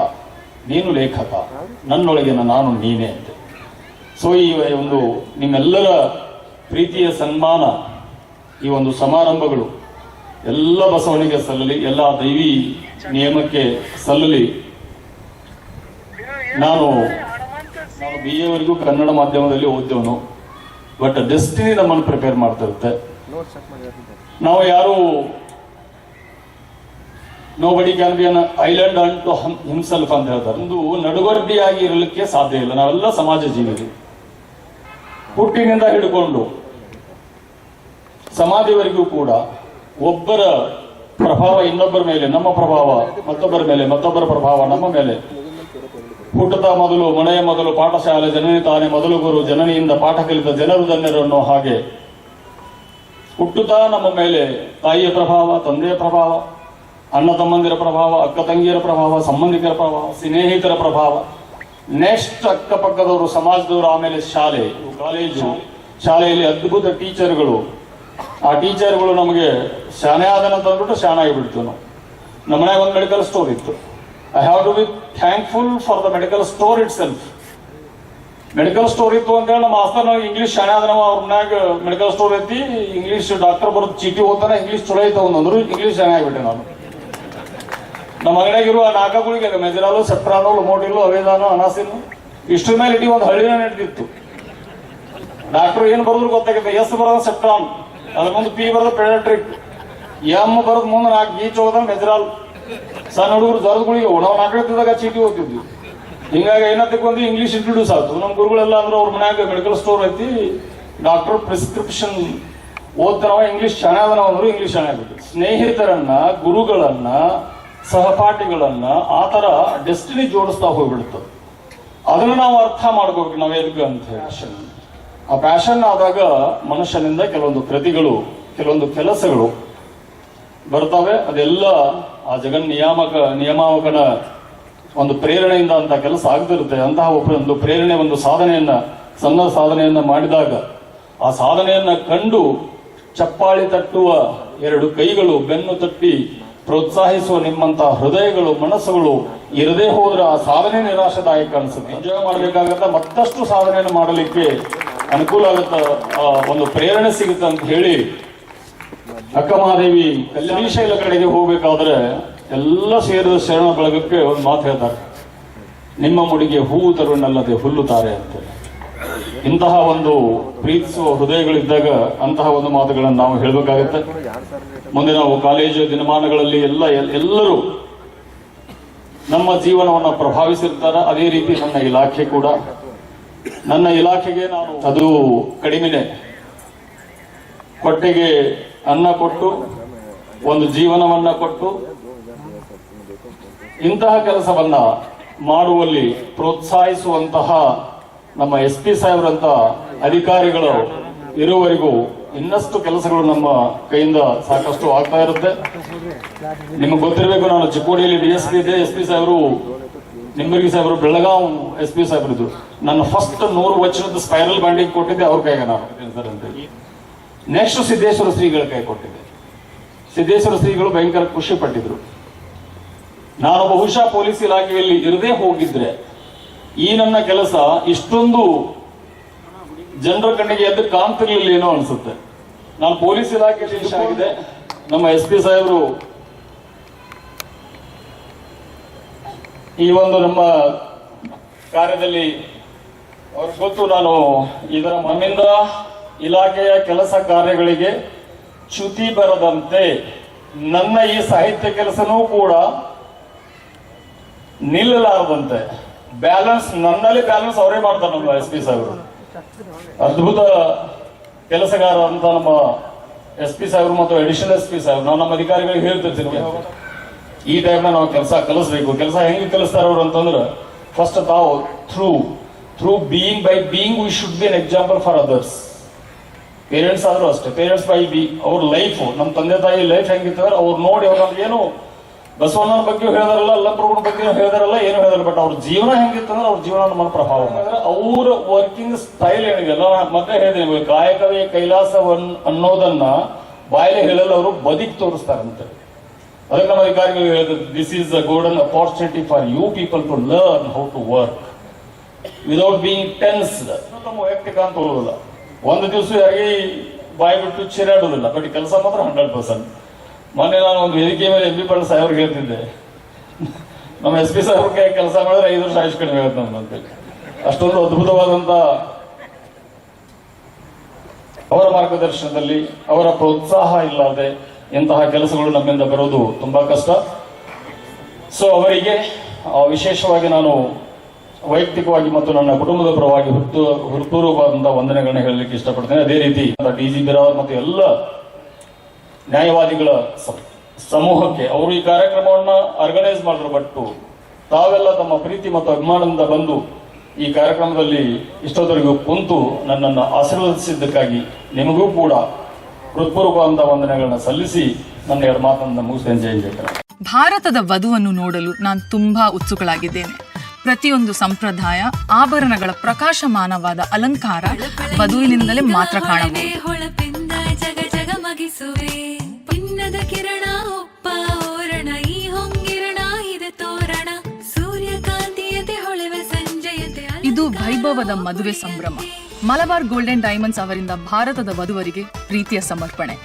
ನೀನು ಲೇಖಕ, ನನ್ನೊಳಗಿನ ನಾನು ನೀನೇ ಅಂತ. ಸೊ ಈ ಒಂದು ನಿಮ್ಮೆಲ್ಲರ ಪ್ರೀತಿಯ ಸನ್ಮಾನ, ಈ ಒಂದು ಸಮಾರಂಭಗಳು ಎಲ್ಲ ಬಸವನಿಗೆ ಸಲ್ಲಲಿ, ಎಲ್ಲ ದೈವಿ ನಿಯಮಕ್ಕೆ ಸಲ್ಲಲಿ. ನಾನು BA ವರೆಗೂ ಕನ್ನಡ ಮಾಧ್ಯಮದಲ್ಲಿ ಓದಿದವನು. ಬಟ್ ಡೆಸ್ಟಿನಿ ನಮ್ಮನ್ನು ಪ್ರಿಪೇರ್ ಮಾಡ್ತಾ ಇರುತ್ತೆ. ನಾವು ಯಾರು nobody can be an island ಅಂಟು ಹಿಮ್ಸೆಲ್ಫ್ ಅಂತ ಹೇಳ್ತಾರೆ. ಒಂದು ನಡುಗಡ್ಡಿಯಾಗಿ ಇರಲಿಕ್ಕೆ ಸಾಧ್ಯ ಇಲ್ಲ. ನಾವೆಲ್ಲ ಸಮಾಜ ಜೀವಿಗಳು. ಹುಟ್ಟಿನಿಂದ ಹಿಡ್ಕೊಂಡು ಸಮಾಧಿವರೆಗೂ ಕೂಡ ಒಬ್ಬರ ಪ್ರಭಾವ ಇನ್ನೊಬ್ಬರ ಮೇಲೆ, ನಮ್ಮ ಪ್ರಭಾವ ಮತ್ತೊಬ್ಬರ ಮೇಲೆ, ಮತ್ತೊಬ್ಬರ ಪ್ರಭಾವ ನಮ್ಮ ಮೇಲೆ. ಹುಟ್ಟದ ಮೊದಲು ಮನೆಯ ಮೊದಲು ಪಾಠಶಾಲೆ, ಜನನಿ ತಾನೇ ಮೊದಲು ಗುರು, ಜನನಿಯಿಂದ ಪಾಠ ಕಲಿತ ಜನರು ಧನ್ಯರು ಅನ್ನೋ ಹಾಗೆ ಹುಟ್ಟುತ್ತಾ ನಮ್ಮ ಮೇಲೆ ತಾಯಿಯ ಪ್ರಭಾವ, ತಂದೆಯ ಪ್ರಭಾವ, ಅಣ್ಣ ತಮ್ಮಂದಿರ ಪ್ರಭಾವ, ಅಕ್ಕ ತಂಗಿಯರ ಪ್ರಭಾವ, ಸಂಬಂಧಿಕರ ಪ್ರಭಾವ, ಸ್ನೇಹಿತರ ಪ್ರಭಾವ, ನೆಕ್ಸ್ಟ್ ಅಕ್ಕಪಕ್ಕದವರು, ಸಮಾಜದವರು, ಆಮೇಲೆ ಶಾಲೆ, ಕಾಲೇಜು, ಶಾಲೆಯಲ್ಲಿ ಅದ್ಭುತ ಟೀಚರ್ಗಳು. ಆ ಟೀಚರ್ಗಳು ನಮಗೆ ಶಾಣೆ ಆದನಂತ ಅಂದ್ಬಿಟ್ಟು ಶಾಣ ಆಗಿಬಿಡ್ತು. ನಾವು ನಮ್ಮ ಮನೆಯಾಗ ಒಂದು ಮೆಡಿಕಲ್ ಸ್ಟೋರ್ ಇತ್ತು. I have to be thankful for the medical store itself. Medical store ಇತ್ತು ಅಂತ ಹೇಳಿ ನಮ್ಮ ಮಾಸ್ತರ್ ಇಂಗ್ಲೀಷ್ ಶಾಣೆ ಆದ ನಾವು ಅವ್ರ ಮನ್ಯಾಗ ಮೆಡಿಕಲ್ ಸ್ಟೋರ್ ಐತಿ, ಇಂಗ್ಲೀಷ್ ಡಾಕ್ಟರ್ ಬರೋದು ಚೀಟಿ ಓದ್ತಾನೆ, ಇಂಗ್ಲೀಷ್ ಚಲೋ ಐತ ಒಂದಂದ್ರು ಇಂಗ್ಲೀಷ್ ಶಾಣೆ ಆಗಿಬಿಟ್ಟೆ ನಾನು. ನಮ್ಮ ಅಂಗಡಿಯಾಗಿರುವ ನಾಲ್ಕಗಳಿಗೆ ಮೆಜರಾಲು, ಸೆಪ್ಟ್ರಾನು, ಲೊಮೋಟಿಲು, ಅವೇದಾನು, ಅನಾಸಿನು ಇಷ್ಟ್ರ ಮೇಲೆ ಇಡೀ ಒಂದು ಹಳ್ಳಿನ ನಡೆದಿತ್ತು. ಡಾಕ್ಟರ್ ಏನ್ ಬರೋದ್ರು ಗೊತ್ತಾಗುತ್ತೆ. ಎಸ್ ಬರೋದು ಸೆಪ್ಟ್ರಾನ್, ಅದ್ರ ಮುಂದೆ ಪಿ ಬರೋದು ಪೆಡಿಯಾಟ್ರಿಕ್, ಎಮ್ ಬರೋದು ಮುಂದೆ 4 ಗೀಚ್ ಹೋಗೋದ ಮೆಜರಾಲ್. ಸಣ್ಣ ಹುಡುಗರು ಜರದ್ಗಳಿಗೆ ನಾವು ನಾಲ್ಕೈದಾಗ ಚೀಟಿ ಓದ್ತಿದ್ವಿ. ಹಿಂಗಾಗಿ ಏನತ್ತಕ್ಕೆ ಒಂದು ಇಂಗ್ಲೀಷ್ ಇಂಟ್ರೊಡ್ಯೂಸ್ ಆಯ್ತು. ನಮ್ಮ ಗುರುಗಳೆಲ್ಲ ಅಂದ್ರೆ ಅವ್ರ ಮನ್ಯಾಗ ಮೆಡಿಕಲ್ ಸ್ಟೋರ್ ಐತಿ, ಡಾಕ್ಟರ್ ಪ್ರಿಸ್ಕ್ರಿಪ್ಷನ್ ಓದ್ತಾರವ, ಇಂಗ್ಲೀಷ್ ಚೆನ್ನಾಗ ಅಂದ್ರು ಇಂಗ್ಲೀಷ್ ಚೆನ್ನಾಗಿತ್ತು. ಸ್ನೇಹಿತರನ್ನ, ಗುರುಗಳನ್ನ, ಸಹಪಾಠಿಗಳನ್ನ ಆ ತರ ಡೆಸ್ಟಿನಿ ಜೋಡಿಸ್ತಾ ಹೋಗ್ಬಿಡ್ತದೆ. ಅದನ್ನ ನಾವು ಅರ್ಥ ಮಾಡ್ಕೋಬೇಕು ನಾವ್ ಎದಕ್ಕೆ ಅಂತ ಹೇಳಿ. ಆ ಪ್ಯಾಷನ್ ಆದಾಗ ಮನುಷ್ಯನಿಂದ ಕೆಲವೊಂದು ಕೃತಿಗಳು, ಕೆಲವೊಂದು ಕೆಲಸಗಳು ಬರ್ತವೆ. ಅದೆಲ್ಲ ಆ ನಿಯಾಮಕನ ಒಂದು ಪ್ರೇರಣೆಯಿಂದ ಅಂತ ಕೆಲಸ ಆಗ್ತಿರುತ್ತೆ. ಅಂತಹ ಒಂದು ಪ್ರೇರಣೆ, ಒಂದು ಸಾಧನೆಯನ್ನ, ಸಣ್ಣ ಸಾಧನೆಯನ್ನ ಮಾಡಿದಾಗ ಆ ಸಾಧನೆಯನ್ನ ಕಂಡು ಚಪ್ಪಾಳಿ ತಟ್ಟುವ 2 ಕೈಗಳು, ಬೆನ್ನು ತಟ್ಟಿ ಪ್ರೋತ್ಸಾಹಿಸುವ ನಿಮ್ಮಂತಹ ಹೃದಯಗಳು, ಮನಸ್ಸುಗಳು ಇರದೇ ಹೋದ್ರೆ ಆ ಸಾಧನೆ ನಿರಾಶಾದಾಯಕ ಅನ್ಸುತ್ತೆ. ಎಂಜಾಯ್ ಮಾಡ್ಬೇಕಾಗತ್ತ, ಮತ್ತಷ್ಟು ಸಾಧನೆಯನ್ನು ಮಾಡಲಿಕ್ಕೆ ಅನುಕೂಲ ಆಗುತ್ತ, ಒಂದು ಪ್ರೇರಣೆ ಸಿಗುತ್ತೆ ಅಂತ ಹೇಳಿ ಅಕ್ಕ ಮಹಾದೇವಿ ಶ್ರೀಶೈಲ ಕಡೆಗೆ ಹೋಗ್ಬೇಕಾದ್ರೆ ಎಲ್ಲ ಸೇರಿದ ಶರಣ ಬಳಗಕ್ಕೆ ಒಂದು ಮಾತು ಹೇಳ್ತಾರೆ, ನಿಮ್ಮ ಮುಡಿಗೆ ಹೂವು ತರುವನ್ನಲ್ಲದೆ ಹುಲ್ಲುತ್ತಾರೆ ಅಂತ. ಇಂತಹ ಒಂದು ಪ್ರೀತಿಸುವ ಹೃದಯಗಳಿದ್ದಾಗ ಅಂತಹ ಒಂದು ಮಾತುಗಳನ್ನು ನಾವು ಹೇಳಬೇಕಾಗತ್ತೆ. ಮುಂದೆ ನಾವು ಕಾಲೇಜು ದಿನಮಾನಗಳಲ್ಲಿ ಎಲ್ಲರೂ ನಮ್ಮ ಜೀವನವನ್ನು ಪ್ರಭಾವಿಸಿರ್ತಾರೆ. ಅದೇ ರೀತಿ ನನ್ನ ಇಲಾಖೆ ಕೂಡ. ನನ್ನ ಇಲಾಖೆಗೆ ನಾನು ಅದು ಕಡಿಮೆನೆ, ಹೊಟ್ಟೆಗೆ ಅನ್ನ ಕೊಟ್ಟು ಒಂದು ಜೀವನವನ್ನ ಕೊಟ್ಟು ಇಂತಹ ಕೆಲಸವನ್ನ ಮಾಡುವಲ್ಲಿ ಪ್ರೋತ್ಸಾಹಿಸುವಂತಹ ನಮ್ಮ SP ಸಾಹೇಬ್ರಂತ ಅಧಿಕಾರಿಗಳು ಇರುವವರೆಗೂ ಇನ್ನಷ್ಟು ಕೆಲಸಗಳು ನಮ್ಮ ಕೈಯಿಂದ ಸಾಕಷ್ಟು ಆಗ್ತಾ ಇರುತ್ತೆ. ನಿಮಗೆ ಗೊತ್ತಿರಬೇಕು, ನಾನು ಚಿಕ್ಕೋಡಿಯಲ್ಲಿ DSP ಇದ್ದೆ. SP ಸಾಹೇಬರು, ನಿಂಬರ್ಗಿ ಸಾಹೇಬರು, ಬೆಳಗಾವ್ SP ಸಾಹೇಬರು ಇದ್ರು. ನನ್ನ ಫಸ್ಟ್ 100 ವಚನದ ಸ್ಪೈರಲ್ ಬಾಂಡಿಂಗ್ ಕೊಟ್ಟಿದ್ದೆ ಅವ್ರ ಕೈಗೆ ನಾನು. ನೆಕ್ಸ್ಟ್ ಸಿದ್ದೇಶ್ವರ ಶ್ರೀಗಳ ಕೈ ಕೊಟ್ಟಿದ್ದೆ. ಸಿದ್ದೇಶ್ವರ ಶ್ರೀಗಳು ಭಯಂಕರ ಖುಷಿ ಪಟ್ಟಿದ್ರು. ನಾನು ಬಹುಶಃ ಪೊಲೀಸ್ ಇಲಾಖೆಯಲ್ಲಿ ಇರದೇ ಹೋಗಿದ್ರೆ ಈ ನನ್ನ ಕೆಲಸ ಇಷ್ಟೊಂದು ಜನರ ಕಣ್ಣಿಗೆ ಎದ್ದು ಕಾಣ್ತಿರ್ಲಿಲ್ಲ ಏನೋ ಅನ್ಸುತ್ತೆ. ನಾನು ಪೊಲೀಸ್ ಇಲಾಖೆಯಲ್ಲಿ ಇಷ್ಟ ಆಗಿದೆ. ನಮ್ಮ SP ಸಾಹೇಬರು ಈ ಒಂದು ನಮ್ಮ ಕಾರ್ಯದಲ್ಲಿ ಅವ್ರಿಗೆ ಗೊತ್ತು, ನಾನು ಇದರ ಮಣ್ಣಿಂದ ಇಲಾಖೆಯ ಕೆಲಸ ಕಾರ್ಯಗಳಿಗೆ ಚ್ಯುತಿ ಬರದಂತೆ ನನ್ನ ಈ ಸಾಹಿತ್ಯ ಕೆಲಸನೂ ಕೂಡ ನಿಲ್ಲಲಾರದಂತೆ ಬ್ಯಾಲೆನ್ಸ್, ನನ್ನಲ್ಲಿ ಬ್ಯಾಲೆನ್ಸ್ ಅವರೇ ಮಾಡ್ತಾರೆ ನಮ್ಮ SP ಸಾಹೇಬರು. ಅದ್ಭುತ ಕೆಲಸಗಾರ ಅಂತ ನಮ್ಮ SP ಸಾಹೇಬರು ಮತ್ತು ಅಡಿಷನಲ್ SP ಸಾಹೇಬರು. ನಾನು ನಮ್ಮ ಅಧಿಕಾರಿಗಳಿಗೆ ಹೇಳ್ತಿರ್ತೀನಿ, ಈ ಟೈಮ್ನ ನಾವು ಕೆಲಸ ಕಲಿಸ್ಬೇಕು. ಕೆಲಸ ಹೆಂಗೆ ಕಲಿಸ್ತಾರ ಅವ್ರು ಅಂತಂದ್ರೆ, ಫಸ್ಟ್ ತಾವು through being, by being we should be an example for others. Parents ಆದ್ರೂ ಅಷ್ಟೇ, ಪೇರೆಂಟ್ಸ್ ಬೈ ಬಿ, ಅವ್ರ ಲೈಫ್, ನಮ್ಮ ತಂದೆ ತಾಯಿ ಲೈಫ್ ಹೆಂಗಿರ್ತಂದ್ರೆ ಅವ್ರು ನೋಡಿ ಅವ್ರು ನಮ್ಗೇನು ಬಸವಣ್ಣನ ಬಗ್ಗೆ ಹೇಳಿದಾರಲ್ಲ, ಅಲ್ಲಪ್ರಭುನ ಬಗ್ಗೆ ಹೇಳಿದಾರಲ್ಲ, ಏನು ಹೇಳಿದಾರೆ, ಬಟ್ ಅವ್ರ ಜೀವನ ಹೆಂಗಿತ್ತಂದ್ರೆ ಅವ್ರ ಜೀವನ ನಮ್ಮ ಪ್ರಭಾವ. ಅವ್ರ ವರ್ಕಿಂಗ್ ಸ್ಟೈಲ್ ಏನಿದೆಯಲ್ಲ, ಮತ್ತೆ ಹೇಳಿದೆ, ಕಾಯಕವೇ ಕೈಲಾಸ ಅನ್ನೋದನ್ನ ಬಾಯಲ್ಲಿ ಹೇಳಲ್ಲ, ಅವರು ಬದುಕಿ ತೋರಿಸ್ತಾರಂತೆ. ಅದಕ್ಕೆ ನಮ್ಮ ಅಧಿಕಾರಿಗಳು ಹೇಳಿದ್ರು, this is a golden opportunity for you people to learn how to work without being tense. ನಮ್ಮ ವೈಯಕ್ತಿಕ ಅಂತ ಬರುವುದಿಲ್ಲ, ಒಂದು ದಿವಸ ಯಾರಿಗೆ ಬಾಯಿ ಬಿಟ್ಟು ಚಿರಾಡುವುದಿಲ್ಲ, ಬಟ್ ಕೆಲಸ ಮಾತ್ರ 100%. ಮೊನ್ನೆ ನಾನು ಒಂದು ವೇದಿಕೆ ಮೇಲೆ MP ಪಾಟೀಲ್ ಸಾಹೇಬ್ರಿಗೆ ಹೇಳ್ತಿದ್ದೆ, ನಮ್ಮ SP ಸಾಹೇಬ್ರಿಗೆ ಕೆಲಸ ಮಾಡಿದ್ರೆ 5 ವರ್ಷ ಆಯುಷ್ ಕಡಿಮೆ ಆಗುತ್ತೆ ನಮ್ಮಂತೇಳಿ. ಅಷ್ಟೊಂದು ಅದ್ಭುತವಾದಂತ ಅವರ ಮಾರ್ಗದರ್ಶನದಲ್ಲಿ, ಅವರ ಪ್ರೋತ್ಸಾಹ ಇಲ್ಲದೆ ಇಂತಹ ಕೆಲಸಗಳು ನಮ್ಮಿಂದ ಬರೋದು ತುಂಬಾ ಕಷ್ಟ. ಸೊ ಅವರಿಗೆ ವಿಶೇಷವಾಗಿ ನಾನು ವೈಯಕ್ತಿಕವಾಗಿ ಮತ್ತು ನನ್ನ ಕುಟುಂಬದ ಪರವಾಗಿ ಹೃತ್ಪೂರ್ವಕವಾದಂತಹ ವಂದನೆಗಳನ್ನ ಹೇಳಲಿಕ್ಕೆ ಇಷ್ಟಪಡ್ತೇನೆ. ಅದೇ ರೀತಿ DG ಬಿರಾವರ್ ಮತ್ತು ಎಲ್ಲ ನ್ಯಾಯವಾದಿಗಳ ಸಮೂಹಕ್ಕೆ, ಅವರು ಈ ಕಾರ್ಯಕ್ರಮವನ್ನ ಆರ್ಗನೈಸ್ ಮಾಡಿದ್ರು, ಬಟ್ ತಾವೆಲ್ಲ ತಮ್ಮ ಪ್ರೀತಿ ಮತ್ತು ಅಭಿಮಾನದಿಂದ ಬಂದು ಈ ಕಾರ್ಯಕ್ರಮದಲ್ಲಿ ಇಷ್ಟೊತ್ತವರೆಗೂ ಕುಂತು ನನ್ನನ್ನು ಆಶೀರ್ವದಿಸಿದ್ದಕ್ಕಾಗಿ ನಿಮಗೂ ಕೂಡ ಹೃತ್ಪೂರ್ವಕವಾದಂತಹ ವಂದನೆಗಳನ್ನ ಸಲ್ಲಿಸಿ ನನ್ನ 2 ಮಾತನ್ನ ಮುಗಿಸ್ತೇನೆ. ಜೈ ಜಯಕರ. ಭಾರತದ ವಧುವನ್ನು ನೋಡಲು ನಾನು ತುಂಬಾ ಉತ್ಸುಕಳಾಗಿದ್ದೇನೆ. ಪ್ರತಿಯೊಂದು ಸಂಪ್ರದಾಯ, ಆಭರಣಗಳ ಪ್ರಕಾಶಮಾನವಾದ ಅಲಂಕಾರ ವಧುವಿನಿಂದಲೇ ಮಾತ್ರ ಕಾಣಬಹುದು. ಕಿರಣ ಒಪ್ಪ ಓರಣ, ಈ ಹೊಂಗಿರಣ ಇದೆ ತೋರಣ, ಸೂರ್ಯಕಾಂತಿಯತೆ ಹೊಳೆವ ಸಂಜಯತೆ. ಇದು ವೈಭವದ ಮದುವೆ ಸಂಭ್ರಮ. ಮಲಬಾರ್ ಗೋಲ್ಡನ್ ಡೈಮಂಡ್ಸ್ ಅವರಿಂದ ಭಾರತದ ವಧುವರಿಗೆ ಪ್ರೀತಿಯ ಸಮರ್ಪಣೆ.